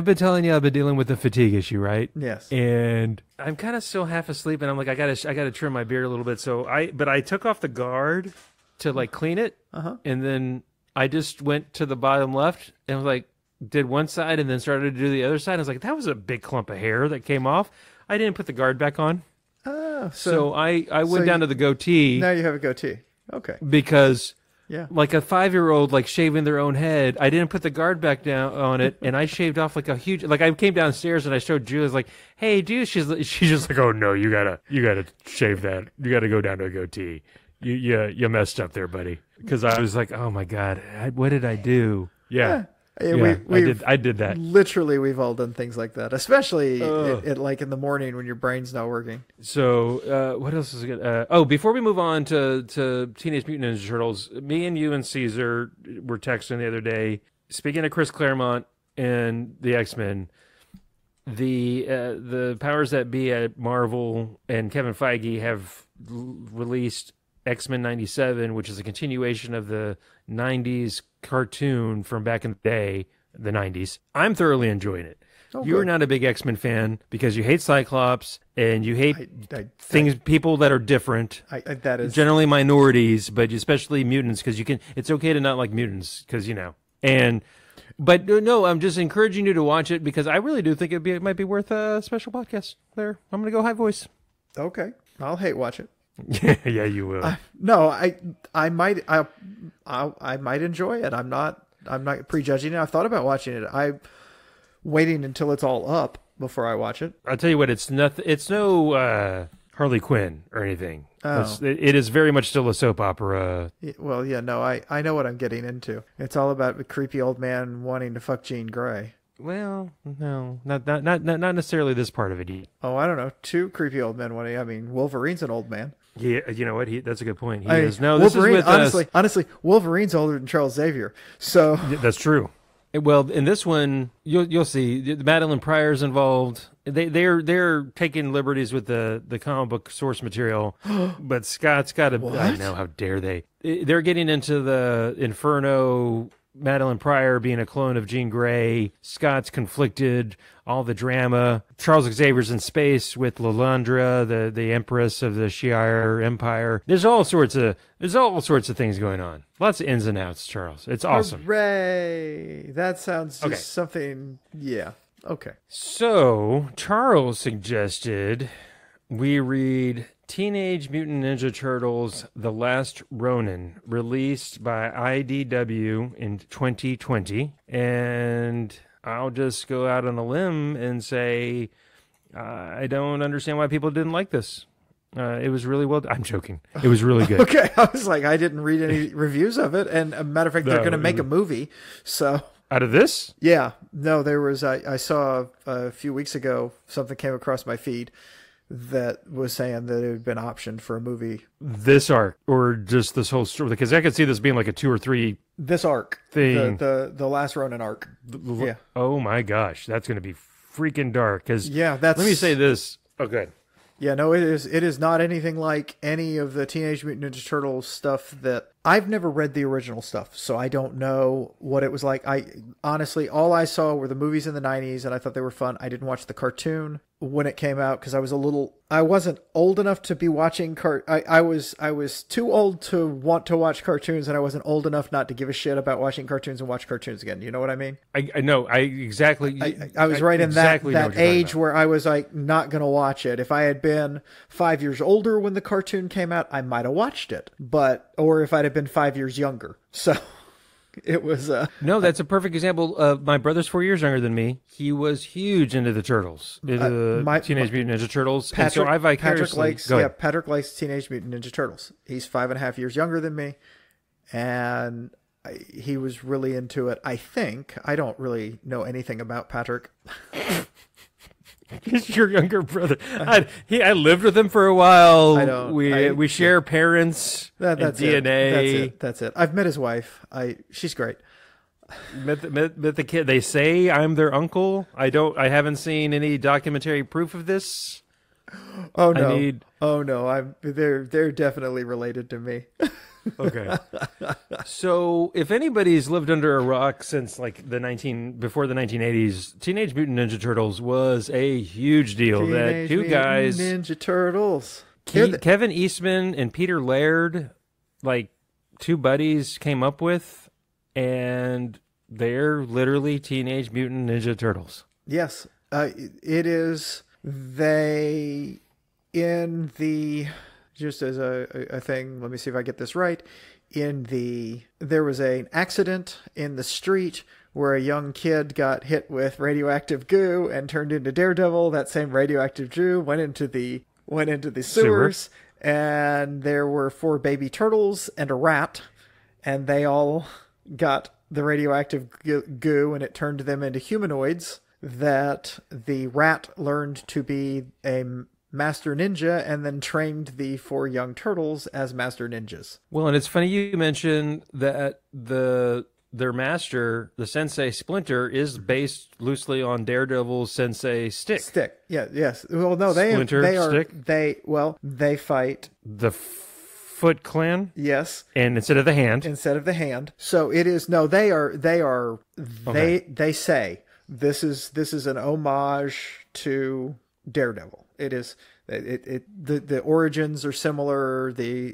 been telling you I've been dealing with the fatigue issue, right? Yes. And I'm kind of still half asleep, and I'm like, I gotta trim my beard a little bit. So I took off the guard to like clean it, and then I just went to the bottom left and was like, did one side and then started to do the other side. I was like, that was a big clump of hair that came off. I didn't put the guard back on. Oh, so I went down to the goatee. Now you have a goatee. Okay. Because like a 5-year-old like shaving their own head, I didn't put the guard back down on it, and I shaved off like a huge. Like I came downstairs and I showed Julie, I was like, "Hey, dude," she's just like, "Oh no, you gotta shave that. You gotta go down to a goatee. You messed up there, buddy." Because I was like, "Oh my God, what did I do?" Yeah. I did that. Literally, we've all done things like that, especially like in the morning when your brain's not working. So, what else is good? Before we move on to Teenage Mutant Ninja Turtles, me and you and Caesar were texting the other day. Speaking of Chris Claremont and the X-Men, the powers that be at Marvel and Kevin Feige have released X-Men 97, which is a continuation of the 90s cartoon from back in the day, the 90s. I'm thoroughly enjoying it. You're not a big X-Men fan because you hate Cyclops and you hate people that are different. That is generally minorities, but especially mutants, because it's okay to not like mutants because But no, I'm just encouraging you to watch it because I really do think it might be worth a special podcast. There, I'm going to go high voice. Okay, I'll hate watch it. Yeah, you will. I might enjoy it. I'm not prejudging it. I've thought about watching it. I'm waiting until it's all up before I watch it. I'll tell you what, it's no Harley Quinn or anything. Oh. It is very much still a soap opera. Well, yeah, no, I know what I'm getting into. It's all about a creepy old man wanting to fuck Jean Grey. Well, no, not necessarily this part of it. Oh, I don't know. 2 creepy old men wanting. I mean, Wolverine's an old man. Yeah, you know what? That's a good point. He is. No, Wolverine, this is with honestly, Wolverine's older than Charles Xavier. So that's true. Well, in this one, you'll see Madeline Pryor's involved. They're taking liberties with the comic book source material, but Scott's got to. I know, how dare they? They're getting into the Inferno Madeline Pryor being a clone of Jean Grey, Scott's conflicted, all the drama. Charles Xavier's in space with Lilandra, the Empress of the Shi'ar Empire. There's all sorts of things going on. Lots of ins and outs, Charles. It's awesome. Hooray! That sounds just something. Yeah. Okay. So Charles suggested we read Teenage Mutant Ninja Turtles: The Last Ronin, released by IDW in 2020. And I'll just go out on a limb and say I don't understand why people didn't like this. It was really well done. I'm joking. It was really good. Okay, I was like, I didn't read any reviews of it. And a matter of fact, they're going to make a movie. So out of this? Yeah. No, there was, I saw a few weeks ago, something came across my feed that was saying that it had been optioned for a movie. This arc, or just this whole story? Because I could see this being like a 2 or 3 this arc thing. The Last Ronin arc. Yeah. Oh my gosh, that's going to be freaking dark. Because let me say this. Oh, good. Yeah, no, it is not anything like any of the Teenage Mutant Ninja Turtles stuff that I've never read the original stuff, so I don't know what it was like. I honestly, all I saw were the movies in the 90s, and I thought they were fun. I didn't watch the cartoon when it came out because I wasn't old enough to be watching I was too old to want to watch cartoons, and I wasn't old enough not to give a shit about watching cartoons and watch cartoons again. You know what I mean? I know. I was right in that age where I was like not going to watch it. If I had been 5 years older when the cartoon came out, I might have watched it. Or if I'd have been 5 years younger. So it was no, that's a perfect example. My brother's 4 years younger than me. He was huge into the Turtles, Teenage Mutant Ninja Turtles. Patrick, and so I vicariously Patrick likes Teenage Mutant Ninja Turtles. He's 5.5 years younger than me, and he was really into it. I think I don't really know anything about Patrick. He's your younger brother. I lived with him for a while. I don't. We share parents and DNA. That's it. I've met his wife. She's great. Met the kid. They say I'm their uncle. I haven't seen any documentary proof of this. Oh no. They're definitely related to me. Okay. So if anybody's lived under a rock since like before the 1980s, Teenage Mutant Ninja Turtles was a huge deal. Teenage Mutant Ninja Turtles. Kevin Eastman and Peter Laird, like two buddies, came up with, and they're literally Teenage Mutant Ninja Turtles. Yes. It is. Just as a thing, let me see if I get this right. There was an accident in the street where a young kid got hit with radioactive goo and turned into Daredevil. That same radioactive goo went into the sewers, and there were 4 baby turtles and a rat, and they all got the radioactive goo, and it turned them into humanoids. That the rat learned to be a master ninja and then trained the 4 young turtles as master ninjas. Well, and it's funny you mentioned that their master, the Sensei Splinter, is based loosely on Daredevil's Sensei Stick. Yeah, yes. Well, no, they fight the Foot Clan. Yes. And instead of the hand. So it is they say this is an homage to Daredevil. It is the origins are similar.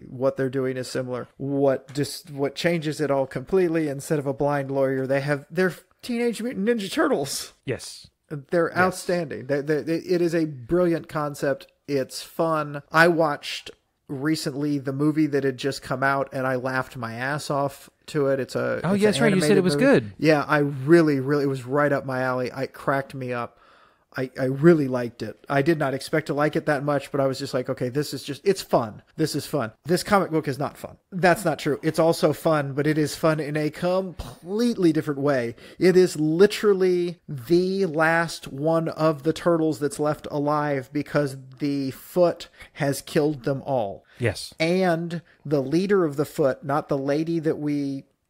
What they're doing is similar. What changes it all completely? Instead of a blind lawyer, they're Teenage Mutant Ninja Turtles. Yes, they're outstanding. It is a brilliant concept. It's fun. I watched recently the movie that had just come out, and I laughed my ass off to it. It's right. You said it was good. Yeah, I really, it was right up my alley. It cracked me up. I really liked it. I did not expect to like it that much, but I was just like, okay, it's fun. This is fun. This comic book is not fun. That's not true. It's also fun, but it is fun in a completely different way. It is literally the last one of the turtles that's left alive because the Foot has killed them all. Yes. And the leader of the Foot, not the lady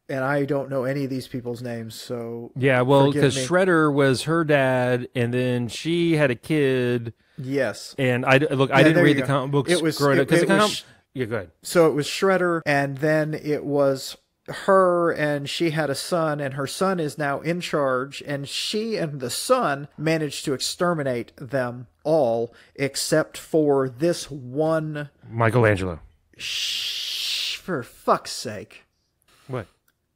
and I don't know any of these people's names, so yeah, well, because Shredder was her dad, and then she had a kid. Yes, and I didn't read the comic books growing up. Yeah, go ahead. So it was Shredder, and then it was her and she had a son, and her son is now in charge, and she and the son managed to exterminate them all except for this one. Michelangelo. Shh, for fuck's sake. What?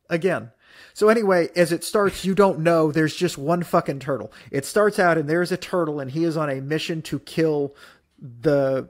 Again. So anyway, as it starts, you don't know. There's just one fucking turtle. It starts out and there's a turtle, and he is on a mission to kill the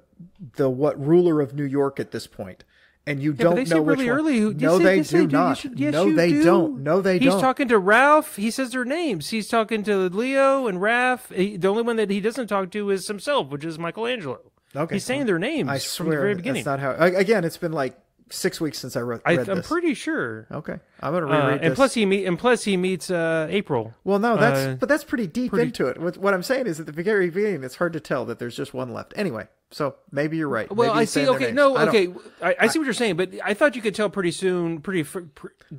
ruler of New York at this point. And you don't know which one. No, they do not. No, they don't. No, they don't. He's talking to Ralph. He says their names. He's talking to Leo and Raph. The only one that he doesn't talk to is himself, which is Michelangelo. Okay. He's saying their names I from swear the very beginning. That's not how. Again, it's been like 6 weeks since I read this. I'm pretty sure. Okay, I'm gonna reread this. And plus he meets April. Well, no, that's pretty deep into it. What I'm saying is at the very beginning, it's hard to tell that there's just one left. Anyway, so maybe you're right. Well, maybe I see. Okay, no, okay. I see what you're saying, but I thought you could tell pretty soon.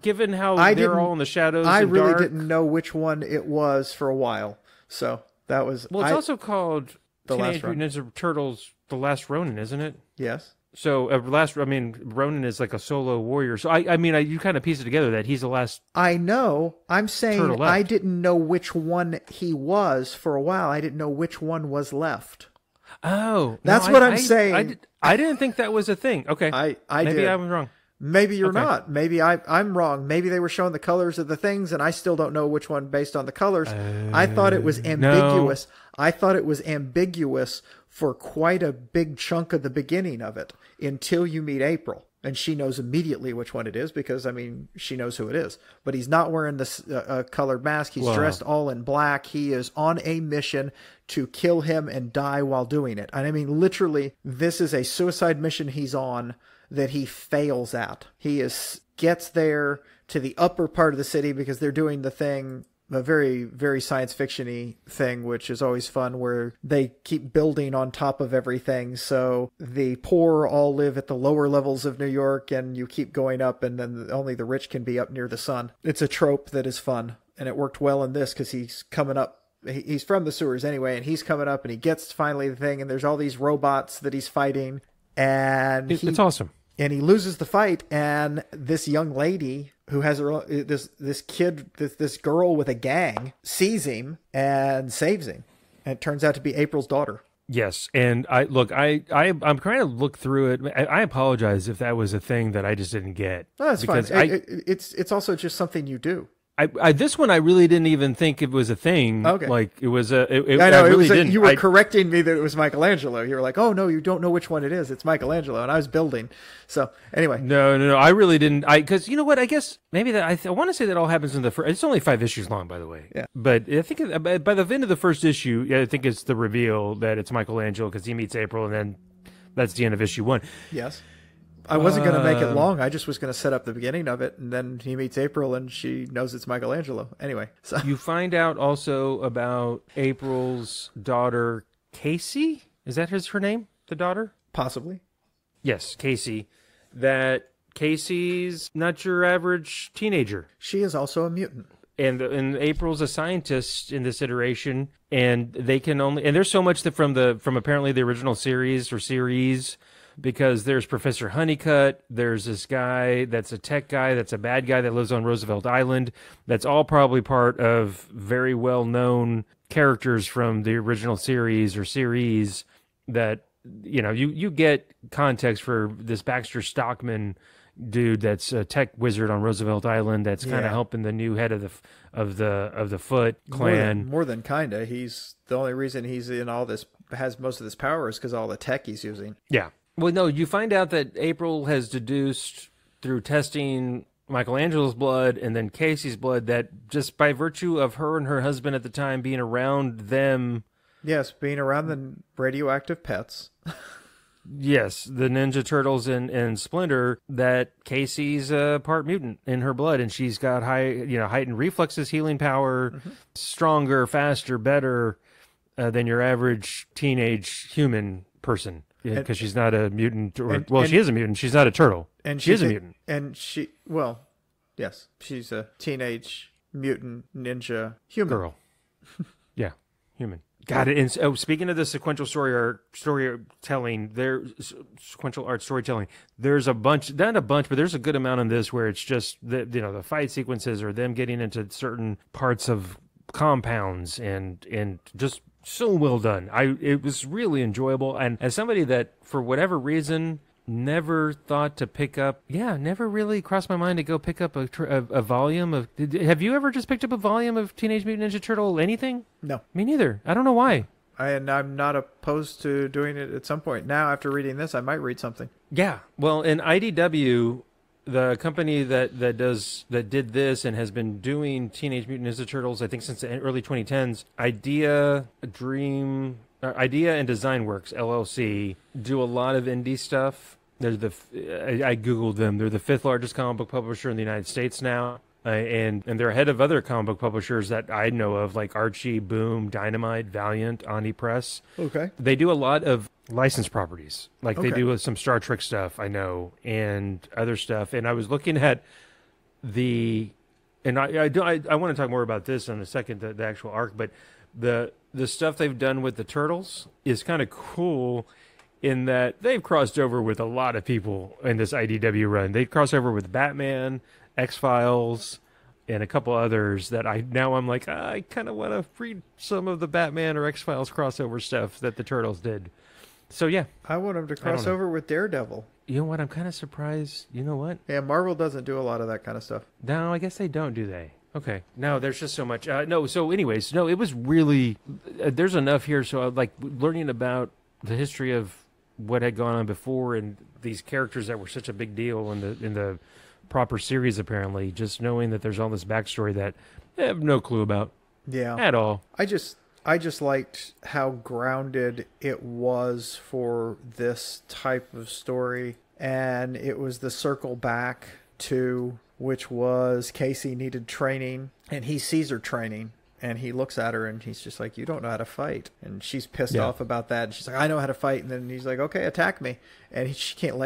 Given how they're all in the shadows. I and really dark. didn't know which one it was for a while. So that was. Well, it's also called The Teenage Last Mutant Ninja Turtles: The Last Ronin, isn't it? Yes. So Ronin is like a solo warrior. So you kind of piece it together that he's the last. I know. I'm saying turtle left. I didn't know which one he was for a while. I didn't know which one was left. Oh, that's what I'm saying. I didn't think that was a thing. Okay, maybe did. I was wrong. Maybe you're not. Maybe I'm wrong. Maybe they were showing the colors of the things, and I still don't know which one based on the colors. I thought it was ambiguous. No. I thought it was ambiguous for quite a big chunk of the beginning of it until you meet April. And she knows immediately which one it is because, she knows who it is. But he's not wearing this colored mask. He's dressed all in black. He is on a mission to kill him and die while doing it. And literally, this is a suicide mission he's on that he fails at. He gets there to the upper part of the city because they're doing the thing, a very, very science fiction-y thing, which is always fun, where they keep building on top of everything. So the poor all live at the lower levels of New York, and you keep going up, and then only the rich can be up near the sun. It's a trope that is fun, and it worked well in this because he's coming up. He's from the sewers anyway, and he's coming up, and he gets finally the thing, and there's all these robots that he's fighting, and it's awesome. And he loses the fight, and this young lady who has this girl with a gang sees him and saves him. And it turns out to be April's daughter. Yes, and I'm trying to look through it. I apologize if that was a thing that I just didn't get. No, that's fine. It's also just something you do. This one I really didn't even think it was a thing. Okay. Like it was a. I know, I really didn't. You were correcting me that it was Michelangelo. You were like, "Oh no, you don't know which one it is. It's Michelangelo." And I was building. So anyway. No. I really didn't. Because you know what? I guess maybe that I want to say that all happens in the first. It's only 5 issues long, by the way. Yeah. But I think by the end of the first issue, I think it's the reveal that it's Michelangelo because he meets April, and then that's the end of issue 1. Yes. I wasn't going to make it long. I just was going to set up the beginning of it, and then he meets April, and she knows it's Michelangelo. Anyway, so you find out also about April's daughter, Casey. Is that her name? The daughter? Possibly. Yes, Casey. That Casey's not your average teenager. She is also a mutant. And April's a scientist in this iteration, and they can only and there's so much that from apparently the original series. Because there's Professor Honeycutt, there's this guy that's a tech guy, that's a bad guy that lives on Roosevelt Island. That's all probably part of very well-known characters from the original series that, you get context for this Baxter Stockman dude that's a tech wizard on Roosevelt Island that's kind of helping the new head of the Foot clan. More than kinda. He's the only reason he's in all this, has most of this power is because all the tech he's using. Yeah. Well, no, you find out that April has deduced through testing Michelangelo's blood and then Casey's blood that just by virtue of her and her husband at the time being around them. Yes, being around the radioactive pets. Yes, the Ninja Turtles and Splinter, that Casey's part mutant in her blood, and she's got heightened reflexes, healing power, stronger, faster, better than your average teenage human person. Yeah, because she's not a mutant, she is a mutant. She's not a turtle. And she is a mutant. And yes, she's a teenage mutant ninja human girl. Yeah, human. Got it. And speaking of the sequential storytelling, sequential art storytelling. There's a bunch, not a bunch, but there's a good amount in this where it's just the fight sequences or them getting into certain parts of compounds and just so well done. It was really enjoyable. And as somebody that for whatever reason never thought to pick up, never really crossed my mind to go pick up a volume of. Have you ever just picked up a volume of Teenage Mutant Ninja Turtle anything? No. Me neither. I don't know why. And I'm not opposed to doing it at some point. Now, after reading this, I might read something. Yeah. Well, in IDW, the company that did this and has been doing Teenage Mutant Ninja Turtles, I think since the early 2010s, Idea and Design Works LLC do a lot of indie stuff. They're I googled them. They're the 5th largest comic book publisher in the United States now, and they're ahead of other comic book publishers that I know of, like Archie, Boom, Dynamite, Valiant, Omni Press. Okay. They do a lot of licensed properties, like they do some Star Trek stuff, I know, and other stuff. And I was looking at I want to talk more about this in a second, the actual arc, but the stuff they've done with the Turtles is kind of cool in that they've crossed over with a lot of people in this IDW run. They crossed over with Batman, X-Files, and a couple others that I'm like, I kind of want to read some of the Batman or X-Files crossover stuff that the Turtles did. So, yeah. I want them to cross over with Daredevil. You know what? I'm kind of surprised. You know what? Yeah, Marvel doesn't do a lot of that kind of stuff. No, I guess they don't, do they? Okay. No, there's just so much. It was really, there's enough here. So like learning about the history of what had gone on before and these characters that were such a big deal in the proper series, apparently, just knowing that there's all this backstory that I have no clue about. Yeah. At all. I just liked how grounded it was for this type of story. And it was the circle back to, which was Casey needed training, and he sees her training, and he looks at her, and he's just like, you don't know how to fight. And she's pissed off about that, and she's like, I know how to fight. And then he's like, okay, attack me. And she can't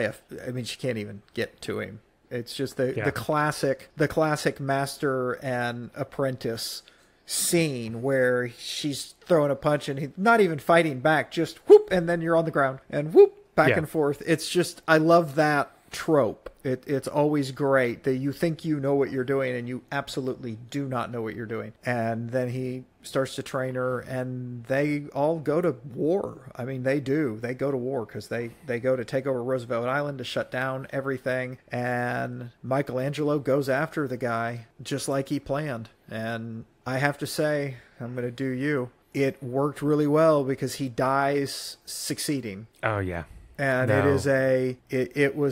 she can't even get to him. It's just the classic master and apprentice scene where she's throwing a punch, and he's not even fighting back, just whoop, and then you're on the ground, and whoop, back and forth. It's just, I love that trope. It's always great that you think you know what you're doing and you absolutely do not know what you're doing. And then he starts to train her, and they all go to war. I mean, they do. They go to war because they go to take over Roosevelt Island to shut down everything. And Michelangelo goes after the guy just like he planned. And I have to say, I'm going to do you. It worked really well because he dies succeeding. Oh, yeah. And there's a beautiful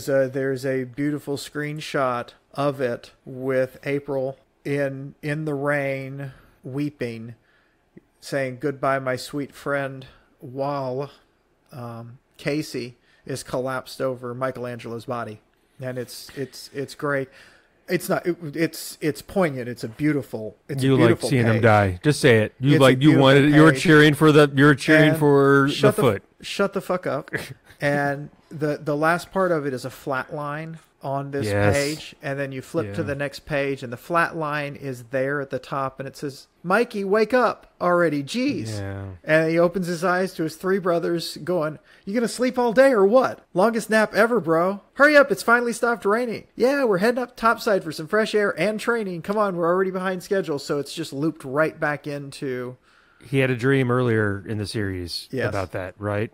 screenshot of it with April in the rain weeping, saying goodbye, my sweet friend, while Casey is collapsed over Michelangelo's body. And it's great. It's not. It's poignant. It's a beautiful. You like seeing page. Him die. Just say it. You wanted. Page. You were cheering for the. You were cheering for the foot. Shut the fuck up. And the last part of it is a flat line on this page, and then you flip to the next page, and the flat line is there at the top, and it says, Mikey, wake up already, jeez. Yeah. And he opens his eyes to his three brothers going, you gonna sleep all day or what? Longest nap ever, bro. Hurry up, it's finally stopped raining. Yeah, we're heading up topside for some fresh air and training. Come on, we're already behind schedule. So it's just looped right back into... He had a dream earlier in the series about that, right?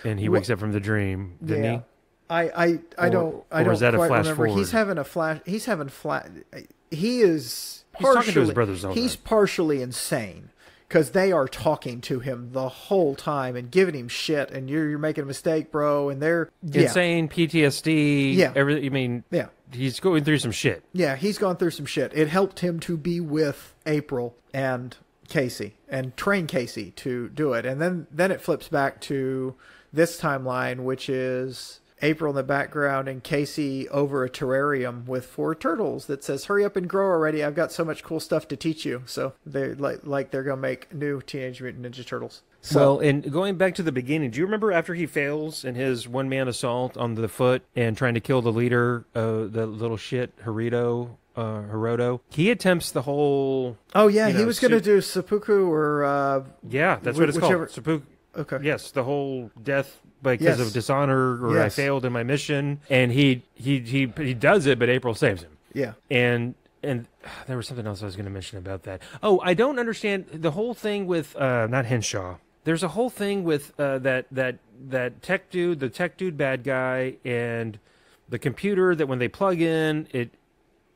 And he wakes up from the dream, didn't he? I don't quite remember. Forward? He's having a flash. He is partially. He's talking to his brothers all He's time. partially insane because they are talking to him the whole time and giving him shit. And you're making a mistake, bro. And they're insane PTSD. Yeah, everything. I mean, he's going through some shit. Yeah, he's gone through some shit. It helped him to be with April and Casey and train Casey to do it. And then it flips back to this timeline, which is April in the background and Casey over a terrarium with 4 turtles that says, hurry up and grow already. I've got so much cool stuff to teach you. So they're like they're going to make new Teenage Mutant Ninja Turtles. So, well, and going back to the beginning, do you remember after he fails in his one-man assault on the foot and trying to kill the leader, the little shit, Harito, Hiroto. He attempts the whole. Oh yeah, you he know, was going to do seppuku or yeah, that's what it's whichever. called. Seppuku. Okay. Yes, the whole death because Yes. of dishonor or I Yes. failed in my mission, and he does it, but April saves him. Yeah. And there was something else I was going to mention about that. Oh, I don't understand the whole thing with not Henshaw. There's a whole thing with that tech dude, the tech dude bad guy, and the computer that when they plug in it.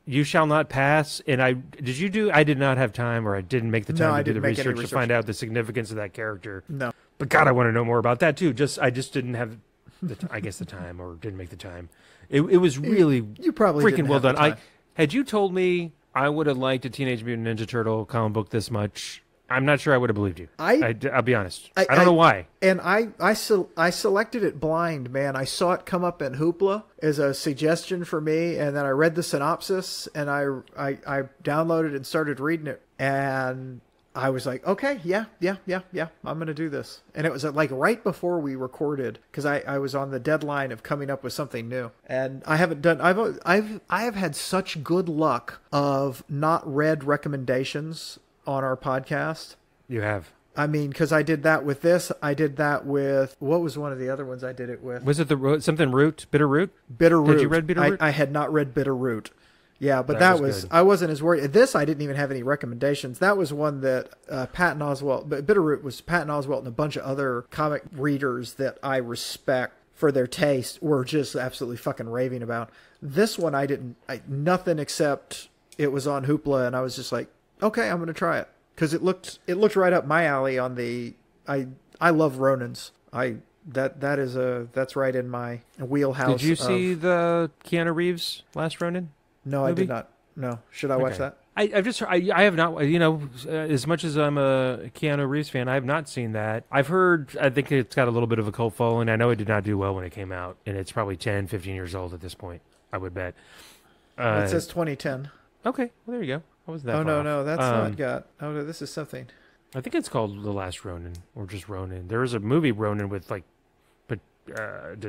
You shall not pass. And I did not have time, or I didn't make the time to do the research to find out the significance of that character. No. But God, I want to know more about that too. I just didn't have, the time, or didn't make the time. It was really You probably freaking didn't well have the done. time. Had you told me I would have liked a Teenage Mutant Ninja Turtle comic book this much, I'm not sure I would have believed you. I'll be honest. I don't know why. And I selected it blind, man. I saw it come up in Hoopla as a suggestion for me, and then I read the synopsis, and I downloaded and started reading it, and I was like, okay, yeah, I'm going to do this. And it was like right before we recorded, because I was on the deadline of coming up with something new. And I haven't done, I have had such good luck of not read recommendations on our podcast. You have. I mean, because I did that with this. I did that with, what was one of the other ones I did it with? Was it something Root? Bitter Root? Bitter Root. Did you read Bitter Root? I had not read Bitter Root. Yeah, but That that was good. I wasn't as worried. This, I didn't even have any recommendations. That was one that Patton Oswalt, but Bitter Root was Patton Oswalt and a bunch of other comic readers that I respect for their taste were just absolutely fucking raving about. This one, nothing except it was on Hoopla, and I was just like, okay, I'm going to try it. Because it looked right up my alley on the, I love Ronins. That's right in my wheelhouse. Did you see the Keanu Reeves last Ronin? No, movie? I did not. No. Should I watch that? I have not, as much as I'm a Keanu Reeves fan, I have not seen that. I've heard, I think it's got a little bit of a cult following. I know it did not do well when it came out, and it's probably 10, 15 years old at this point, I would bet. It says 2010. Okay, well, there you go. What was that? Oh, no, that's not got. Oh, no, this is something. I think it's called The Last Ronin, or just Ronin. There was a movie Ronin with, De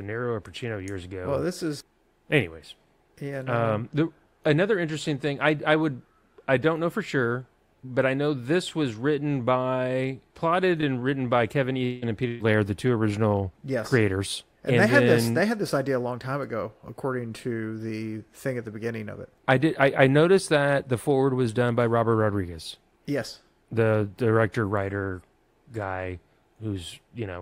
Niro or Pacino years ago. Well, this is. Anyways. Yeah, no. Another interesting thing, I don't know for sure, but I know this was plotted and written by Kevin Eastman and Peter Laird, the two original creators. And they had this idea a long time ago, according to the thing at the beginning of it. I noticed that the forward was done by Robert Rodriguez. Yes. The director, writer guy who's,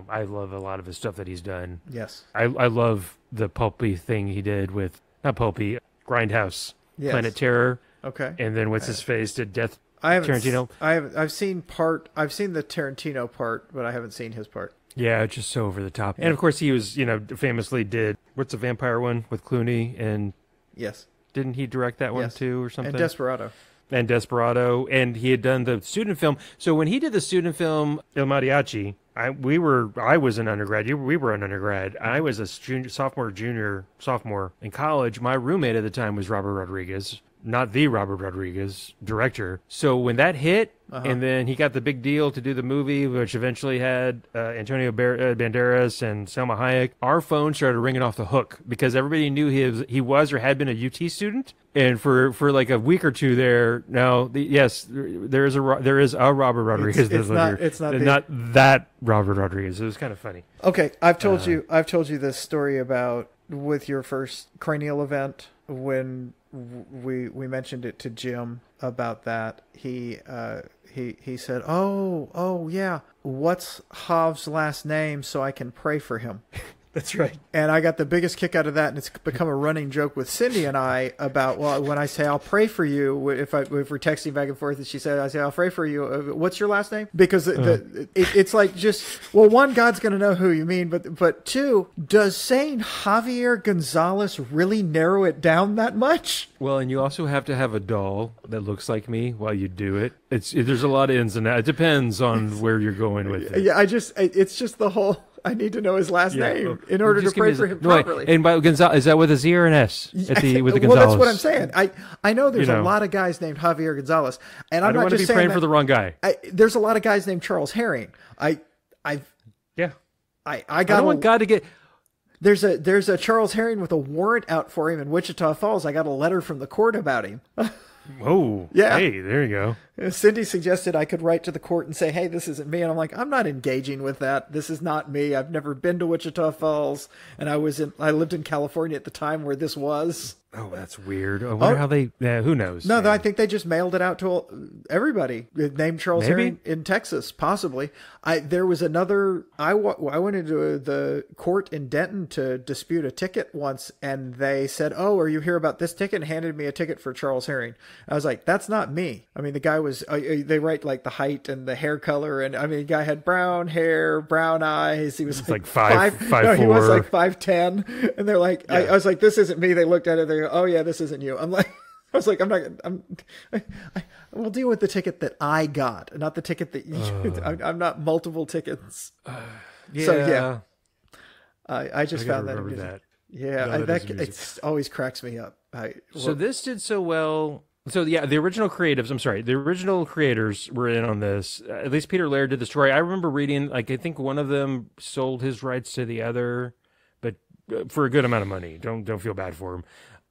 I love a lot of his stuff that he's done. Yes. I love the pulpy thing he did with, not pulpy, Grindhouse, yes. Planet Terror. Okay. And then what's his face did Death Tarantino. Tarantino. I've seen the Tarantino part, but I haven't seen his part. Yeah, it's just so over the top. And of course he was, famously did, what's the vampire one with Clooney? And yes. Didn't he direct that one yes. too or something? And Desperado. And he had done the student film. So when he did the student film Il Mariachi, I was an undergrad. We were an undergrad. I was a sophomore in college. My roommate at the time was Robert Rodriguez, not the Robert Rodriguez, director. So when that hit, and then he got the big deal to do the movie, which eventually had Antonio Banderas and Selma Hayek, our phone started ringing off the hook because everybody knew he was or had been a UT student. And for like a week or two there, there is a Robert Rodriguez. It's not that Robert Rodriguez. It was kind of funny. Okay, I've told you this story about with your first cranial event when we mentioned it to Jim about that. He said, "Oh yeah, what's Hav's last name so I can pray for him?" That's right. And I got the biggest kick out of that, and it's become a running joke with Cindy and I about, well, when I say I'll pray for you, if we're texting back and forth, and she said, I say I'll pray for you. What's your last name? Because it's like just, well, one, God's going to know who you mean, but two, does saying Javier Gonzalez really narrow it down that much? Well, and you also have to have a doll that looks like me while you do it. There's a lot of ins and outs. It depends on where you're going with it. Yeah, it's just the whole. I need to know his last name in order to pray for him properly. And by Gonzalez, is that with a Z or an S? With the Gonzalez? Well, that's what I'm saying. I know there's a lot of guys named Javier Gonzalez, and I'm I don't not want to just be saying praying that, for the wrong guy. There's a lot of guys named Charles Herring. I don't got want God to get. There's a Charles Herring with a warrant out for him in Wichita Falls. I got a letter from the court about him. Oh, yeah. Hey, there you go. Cindy suggested I could write to the court and say, hey, this isn't me. And I'm like, I'm not engaging with that. This is not me. I've never been to Wichita Falls. And I lived in California at the time where this was. Oh, that's weird. I wonder how they, who knows? No, I think they just mailed it out to everybody named Charles Herring in Texas, possibly. There was another, I went into the court in Denton to dispute a ticket once, and they said, oh, are you here about this ticket? And handed me a ticket for Charles Herring. I was like, that's not me. I mean, the guy was, they write like the height and the hair color, and I mean, the guy had brown hair, brown eyes. He was like 5'4". No, he was like 5'10", and they're like, I was like, this isn't me. They looked at it, they go, oh yeah, this isn't you. I'm like, I was like, we'll deal with the ticket that I got, not the ticket that you, I'm not multiple tickets. So yeah, I just found that amusing. That. Yeah, it always cracks me up. So this did so well. So yeah, the original creators were in on this. At least Peter Laird did the story. I remember reading, like, I think one of them sold his rights to the other, but for a good amount of money. Don't feel bad for him.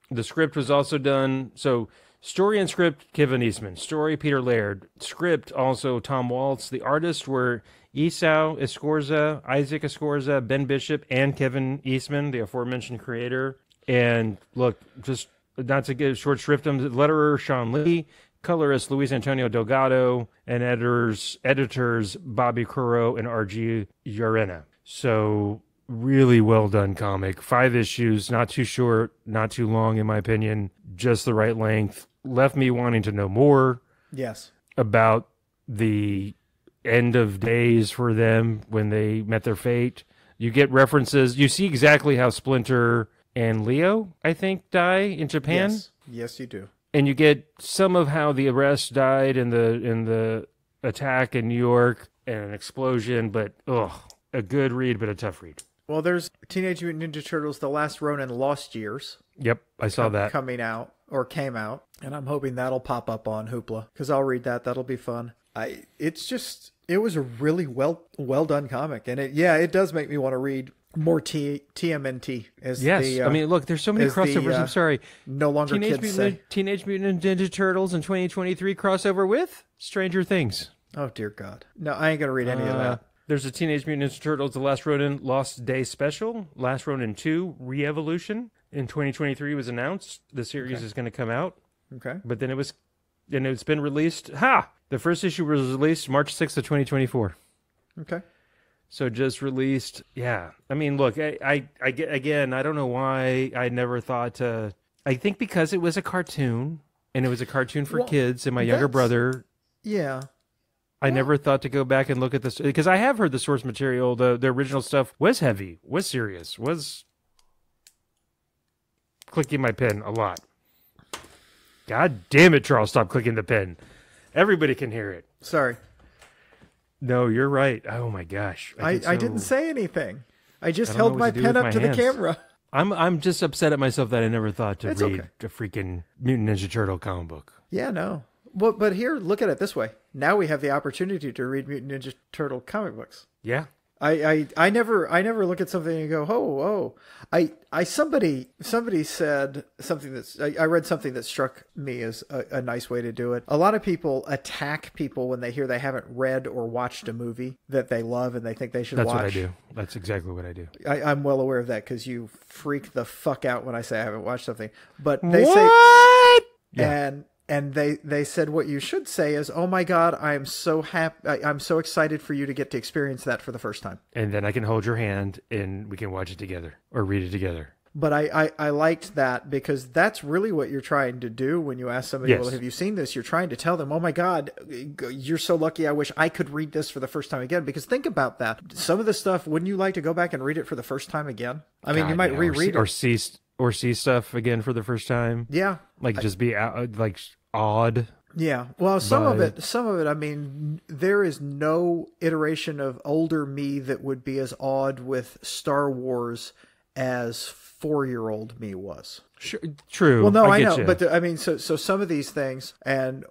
The script was also done. So story and script, Kevin Eastman. Story, Peter Laird. Script, also Tom Waltz. The artists were Esau, Escorza, Isaac Escorza, Ben Bishop, and Kevin Eastman, the aforementioned creator. And look, just not to give short shrift them, letterer Sean Lee, colorist Luis Antonio Delgado, and editors Bobby Curro and RG Urena. So really well done comic. 5 issues, not too short, not too long in my opinion, just the right length. Left me wanting to know more. Yes. About the end of days for them when they met their fate. You get references. You see exactly how Splinter and Leo, I think, die in Japan. Yes, you do. And you get some of how the arrest died in the attack in New York and an explosion, but a good read, but a tough read. Well, there's Teenage Mutant Ninja Turtles: The Last Ronin Lost Years. Yep, I saw that. Came out, and I'm hoping that'll pop up on Hoopla, because I'll read that. That'll be fun. It was a really well done comic, and it does make me want to read more TMNT. Yes, I mean, look, there's so many crossovers. I'm sorry, no longer Teenage Mutant Ninja Turtles in 2023 crossover with Stranger Things. Oh dear God, no, I ain't gonna read any of that. There's a Teenage Mutant Ninja Turtles: The Last Ronin Lost Day special. Last Ronin 2 Re-Evolution in 2023 was announced. The series is going to come out. Okay, but then it's been released. The first issue was released March 6th of 2024. Okay. So just released. Yeah. I mean, look, I again, I don't know why I never thought to. I think because it was a cartoon and it was a cartoon for kids and my younger brother. Yeah. I never thought to go back and look at this because I have heard the source material. The original stuff was heavy, was serious, was clicking my pen a lot. God damn it, Charles, stop clicking the pen. Everybody can hear it. Sorry. No, you're right. Oh my gosh. I didn't say anything. I just held my pen up to the camera. I'm just upset at myself that I never thought to read a freaking Mutant Ninja Turtle comic book. Yeah, no. Well, but here, look at it this way. Now we have the opportunity to read Mutant Ninja Turtle comic books. Yeah. I never look at something and go, somebody said something I read something that struck me as a nice way to do it. A lot of people attack people when they hear they haven't read or watched a movie that they love and they think they should watch. That's what I do. That's exactly what I do. I'm well aware of that because you freak the fuck out when I say I haven't watched something. But they say... Yeah. And they said what you should say is, "Oh my God, I'm so happy! I'm so excited for you to get to experience that for the first time." And then I can hold your hand and we can watch it together or read it together. But I liked that because that's really what you're trying to do when you ask somebody, "Well, have you seen this?" You're trying to tell them, "Oh my God, you're so lucky! I wish I could read this for the first time again." Because think about that. Some of the stuff, wouldn't you like to go back and read it for the first time again? I mean, you might reread it or see stuff again for the first time. Yeah, just be like odd. Yeah. Well, some of it, I mean, there is no iteration of older me that would be as awed with Star Wars as 4-year-old me was. Sure, true. Well, no, I get know, you. but I mean, so some of these things,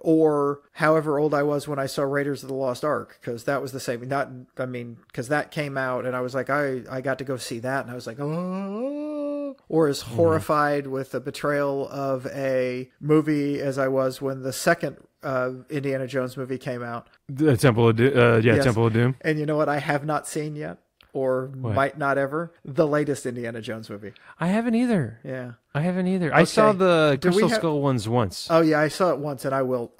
or however old I was when I saw Raiders of the Lost Ark, because that was the same. Because that came out, and I was like, I got to go see that, and I was like, oh, or as horrified with the betrayal of a movie as I was when the second Indiana Jones movie came out. The Temple of Doom. Yes. Temple of Doom. And you know what? I have not seen yet, or might not ever, the latest Indiana Jones movie. I haven't either. Yeah. I haven't either. I saw the Do we Crystal have- Skull ones once. Oh yeah, I saw it once, and I won't.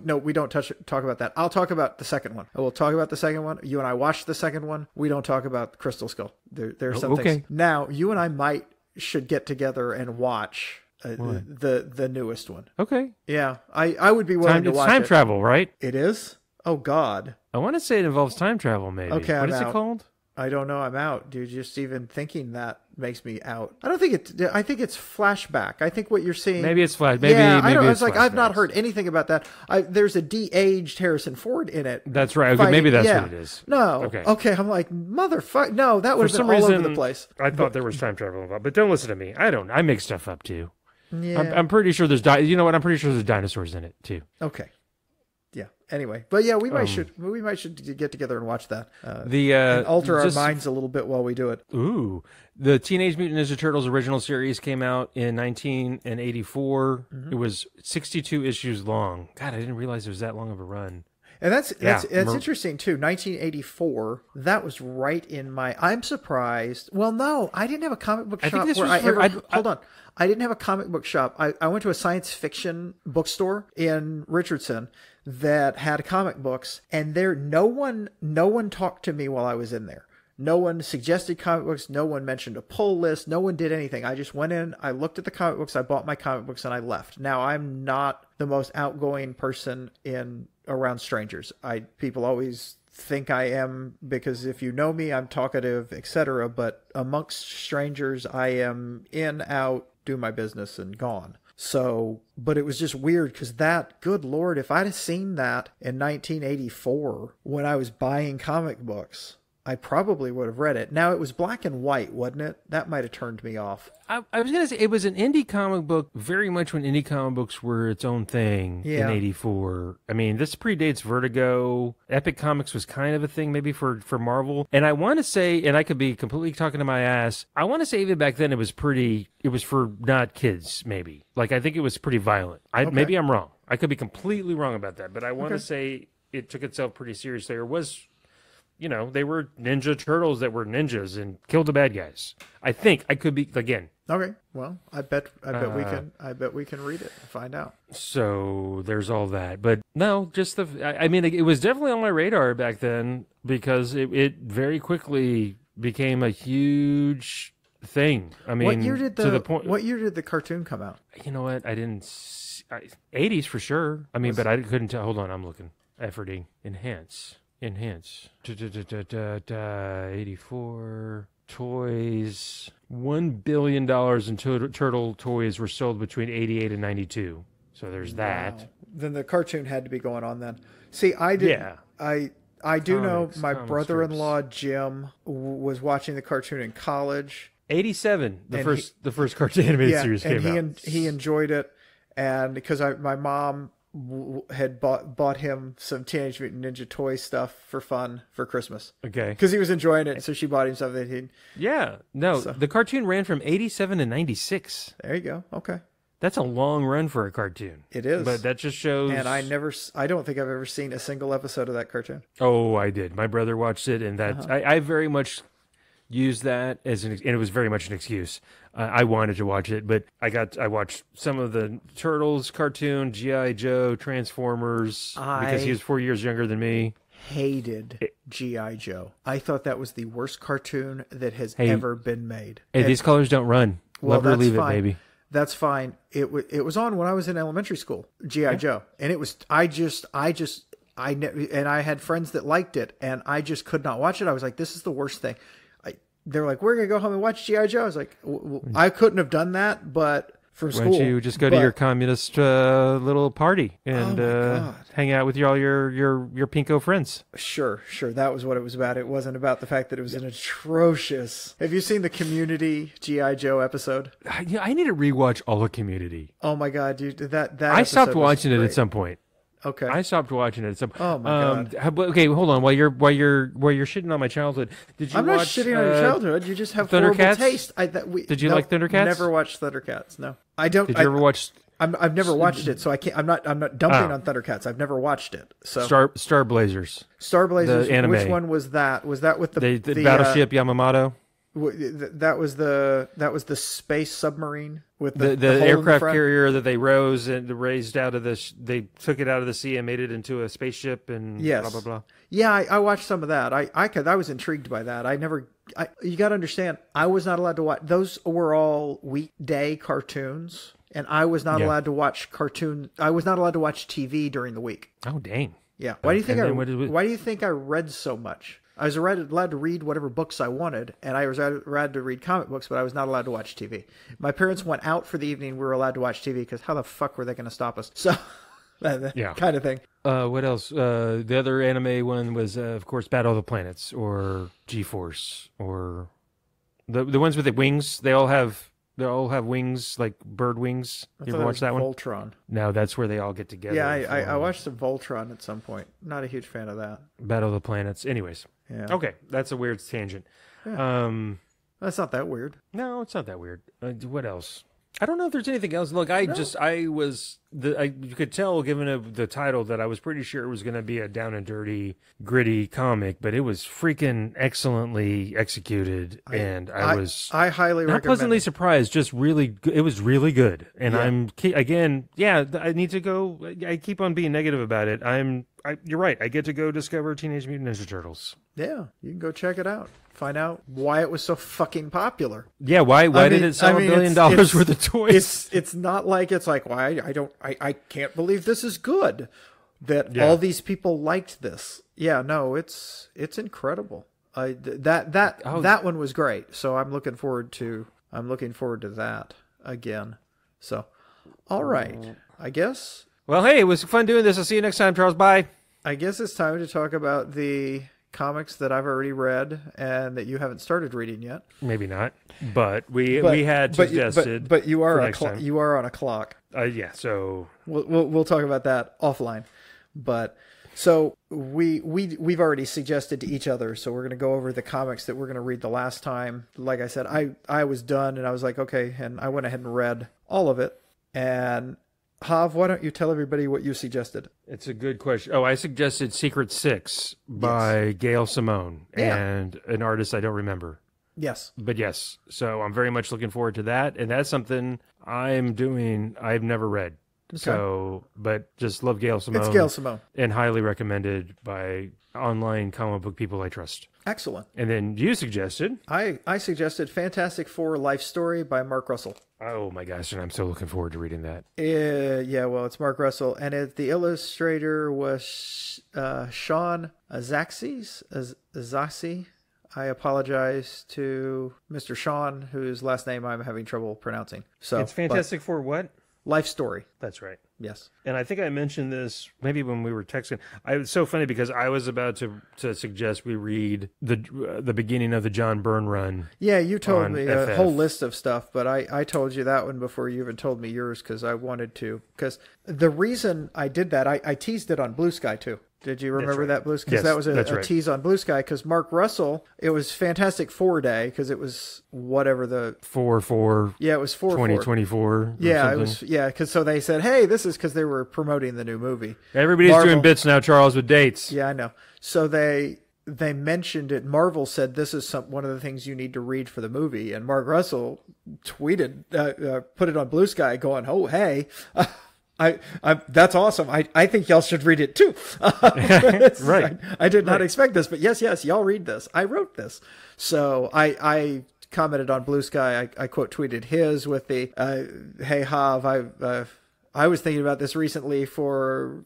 No, we don't talk about that. I'll talk about the second one. I will talk about the second one. You and I watched the second one. We don't talk about Crystal Skull. There are some things. Now, you and I should get together and watch the newest one. Okay. Yeah, I would be willing to watch it. Time travel, right? It is? Oh God. I want to say it involves time travel, maybe. Okay, What I'm is out. it called? I don't know. I'm out, dude. Just even thinking that makes me out. I don't think it. I think it's flashback. I think what you're seeing. Maybe it's flash. Maybe, yeah, maybe I it's was like, I've not flashbacks. heard anything about that. There's a de-aged Harrison Ford in it. That's right. Okay, maybe that's what it is. No. Okay. I'm like, motherfucker. No, that would For have some been all reason, over the place. I thought there was time travel involved, but don't listen to me. I make stuff up too. Yeah. I'm pretty sure there's you know what? I'm pretty sure there's dinosaurs in it too. Okay. Yeah. Anyway, but yeah, we might should get together and watch that. And alter our minds a little bit while we do it. Ooh, the Teenage Mutant Ninja Turtles original series came out in 1984. It was 62 issues long. God, I didn't realize it was that long of a run. And that's interesting too. 1984. That was right in my. I'm surprised. Well, no, I didn't have a comic book shop hold on. I didn't have a comic book shop. I went to a science fiction bookstore in Richardson that had comic books, and there no one talked to me while I was in there. No one suggested comic books. No one mentioned a pull list. No one did anything. I just went in, I looked at the comic books, I bought my comic books, and I left. Now, I'm not the most outgoing person around strangers. People always think I am, because if you know me, I'm talkative, etc. But amongst strangers, I am in, out, do my business, and gone. So, but it was just weird because good Lord, if I'd have seen that in 1984 when I was buying comic books, I probably would have read it. Now, it was black and white, wasn't it? That might have turned me off. I was going to say, it was an indie comic book very much when indie comic books were its own thing in 84. I mean, this predates Vertigo. Epic Comics was kind of a thing maybe for Marvel. And I want to say, and I could be completely talking to my ass, I want to say even back then it was for not kids, maybe. Like, I think it was pretty violent. Maybe I'm wrong. I could be completely wrong about that. But I want to say it took itself pretty seriously, or was... You know, they were Ninja Turtles that were ninjas and killed the bad guys. I think I could be again. Okay, well, I bet we can read it and find out. So there's all that, but no, just I mean, it was definitely on my radar back then because it very quickly became a huge thing. I mean, what year did what year did the cartoon come out? You know what? I didn't. 80s for sure. I mean, but I couldn't tell. Hold on, I'm looking. Efforting enhance. 84 toys. $1 billion in turtle toys were sold between 88 and 92. So there's that. Wow. Then the cartoon had to be going on then. See, I did. Yeah. I do know my brother-in-law Jim was watching the cartoon in college. 87. The first cartoon animated series came out. And he enjoyed it, and because my mom had bought him some Teenage Mutant Ninja toy stuff for fun for Christmas. Okay. Because he was enjoying it, so she bought him something. The cartoon ran from 87 to 96. There you go. Okay. That's a long run for a cartoon. It is. But that just shows... And I don't think I've ever seen a single episode of that cartoon. Oh, I did. My brother watched it, and I very much used that as and it was very much an excuse. I wanted to watch it, but I watched some of the Turtles cartoon, G.I. Joe, Transformers, because he was 4 years younger than me. Hated G.I. Joe. I thought that was the worst cartoon that has ever been made. Hey, these colors don't run. Love or leave it, baby. That's fine. It was on when I was in elementary school, G.I. Joe. And it was, I had friends that liked it, and I just could not watch it. I was like, this is the worst thing. They were like, we're going to go home and watch G.I. Joe. I was like, I couldn't have done that, but from Why school. don't you just go to your communist little party and hang out with all your pinko friends? Sure. That was what it was about. It wasn't about the fact that it was an atrocious. Have you seen the Community G.I. Joe episode? I need to rewatch all of Community. Oh my God, dude! That I stopped watching it great. at some point. Okay. I stopped watching it at some point. Oh my God. Okay, hold on. While you're shitting on my childhood, did you I'm watch? not shitting on your childhood. You just have Thundercats? horrible taste. Did you like Thundercats? Never watched Thundercats. No, I don't. Did you ever watch I've never watched it, so I can't. I'm not dumping on Thundercats. I've never watched it. So Star Blazers? Star Blazers. The anime. Which one was that? Was that with the Battleship Yamamoto? That was the space submarine with the hole in the aircraft front? carrier that they raised out of the. They took it out of the sea and made it into a spaceship and Yes. blah blah blah. Yeah, I watched some of that. I was intrigued by that. You got to understand, I was not allowed to watch. Those were all weekday cartoons, and I was not allowed to watch cartoon. I was not allowed to watch TV during the week. Oh dang! Yeah. Why do you think Why do you think I read so much? I was allowed to read whatever books I wanted, and I was allowed to read comic books, but I was not allowed to watch TV. My parents went out for the evening. We were allowed to watch TV because how the fuck were they going to stop us? So, that kind of thing. What else? The other anime one was, of course, Battle of the Planets or G-Force or the ones with the wings. They all have wings, like bird wings. You ever watch that one? Voltron. No, that's where they all get together. Yeah, I watched some Voltron at some point. Not a huge fan of that. Battle of the Planets. Anyways. Yeah. Okay, that's a weird tangent. Yeah. That's not that weird. No, it's not that weird. What else? I don't know if there's anything else. Look, you could tell, given the title, that I was pretty sure it was going to be a down and dirty, gritty comic, but it was freaking excellently executed, and I highly not recommend pleasantly it. surprised. Just really, it was really good, and I need to go. I keep on being negative about it. You're right. I get to go discover Teenage Mutant Ninja Turtles. Yeah, you can go check it out. Find out why it was so fucking popular. Yeah, why did it sell $1 billion worth of toys? It's not like it's like I can't believe this is good that all these people liked this. Yeah, no, it's incredible. That one was great. So I'm looking forward to that again. So, all right, I guess. Well, hey, it was fun doing this. I'll see you next time, Charles. Bye. I guess it's time to talk about the comics that I've already read and that you haven't started reading yet. Maybe not, but we had suggested. But you are you are on a clock. Yeah. So we'll talk about that offline. But so we've already suggested to each other. So we're going to go over the comics that we're going to read the last time. Like I said, I was done and I was like, okay, and I went ahead and read all of it. And Hav, why don't you tell everybody what you suggested? It's a good question. Oh, I suggested Secret Six by Gail Simone and an artist I don't remember. Yes. But yes, so I'm very much looking forward to that. And that's something I'm doing. I've never read. Okay. So, but just love Gail Simone. It's Gail Simone. And highly recommended by online comic book people I trust. Excellent. And then you suggested? I suggested Fantastic Four Life Story by Mark Russell. Oh my gosh, and I'm so looking forward to reading that. Yeah, well, it's Mark Russell, and the illustrator was Sean Azaxi. I apologize to Mr. Sean, whose last name I'm having trouble pronouncing. So it's Fantastic Four what? Life Story. That's right. Yes. And I think I mentioned this maybe when we were texting. It's so funny because I was about to suggest we read the beginning of the John Byrne run. Yeah, you told me FF. a whole list of stuff, but I told you that one before you even told me yours because I wanted to. Because the reason I did that, I teased it on Blue Sky too. Did you remember that, Blue Sky? Because that was a tease on Blue Sky. Because Mark Russell, it was Fantastic Four Day because it was whatever the 4/4. Yeah, it was 4/4. 2024. Yeah, it was. Yeah, because so they said, hey, this is because they were promoting the new movie. Everybody's doing bits now, Charles, with dates. Yeah, I know. So they mentioned it. Marvel said this is one of the things you need to read for the movie, and Mark Russell tweeted, put it on Blue Sky, going, "Oh, hey." That's awesome. I think y'all should read it too. Right. I did not expect this, but yes, y'all read this. I wrote this. So I commented on Blue Sky. I quote tweeted his with the, hey, Hav, I was thinking about this recently for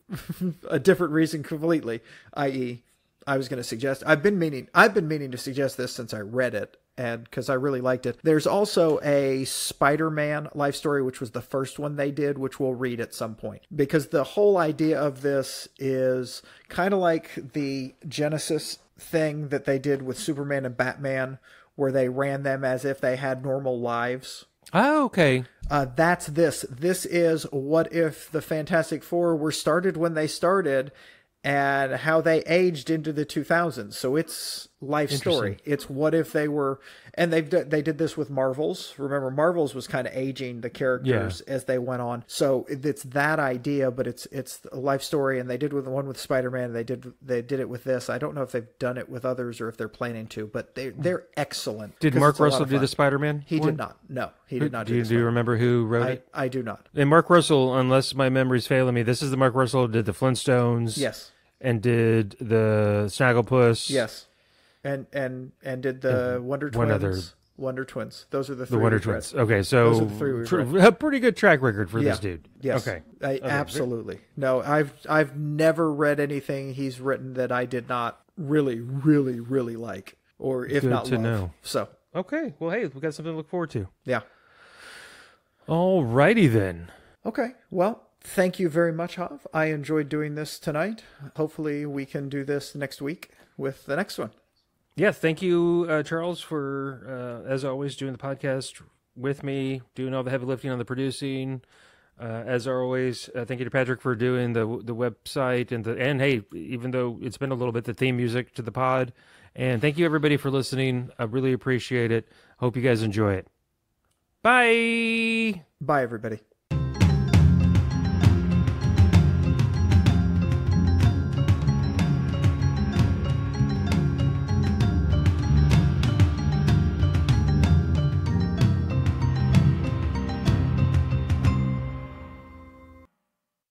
a different reason completely, i.e., I was going to suggest, I've been meaning to suggest this since I read it. and because I really liked it. There's also a Spider-Man life story, which was the first one they did, which we'll read at some point. Because the whole idea of this is kind of like the Genesis thing that they did with Superman and Batman, where they ran them as if they had normal lives. Oh, okay. That's this. This is what if the Fantastic Four were started when they started and how they aged into the 2000s. So it's life story. It's what if they were, and they did this with Marvels. Remember, Marvels was kind of aging the characters as they went on. So it's that idea, but it's a life story. And they did with the one with Spider-Man. They did it with this. I don't know if they've done it with others or if they're planning to, but they're excellent. Did Mark Russell do the Spider-Man? He did not. No, he did not. Do you remember who wrote it? I do not. And Mark Russell, unless my memory's failing me, this is the Mark Russell who did the Flintstones. Yes. And did the Snagglepuss. Yes. And did the Wonder Twins. One other. Wonder Twins. Those are the three. The Wonder Twins. Okay, so those are the three a pretty good track record for this dude. Yes. Okay. Absolutely. No, I've never read anything he's written that I did not really, really, really like, or if Good not to love. know. So. Okay. Well, hey, we got something to look forward to. Yeah. All righty then. Okay. Well, thank you very much, Hav. I enjoyed doing this tonight. Hopefully we can do this next week with the next one. Yeah, thank you, Charles, for, as always, doing the podcast with me, doing all the heavy lifting on the producing. As always, thank you to Patrick for doing the website and hey, even though it's been a little bit, the theme music to the pod. And thank you, everybody, for listening. I really appreciate it. Hope you guys enjoy it. Bye! Bye, everybody.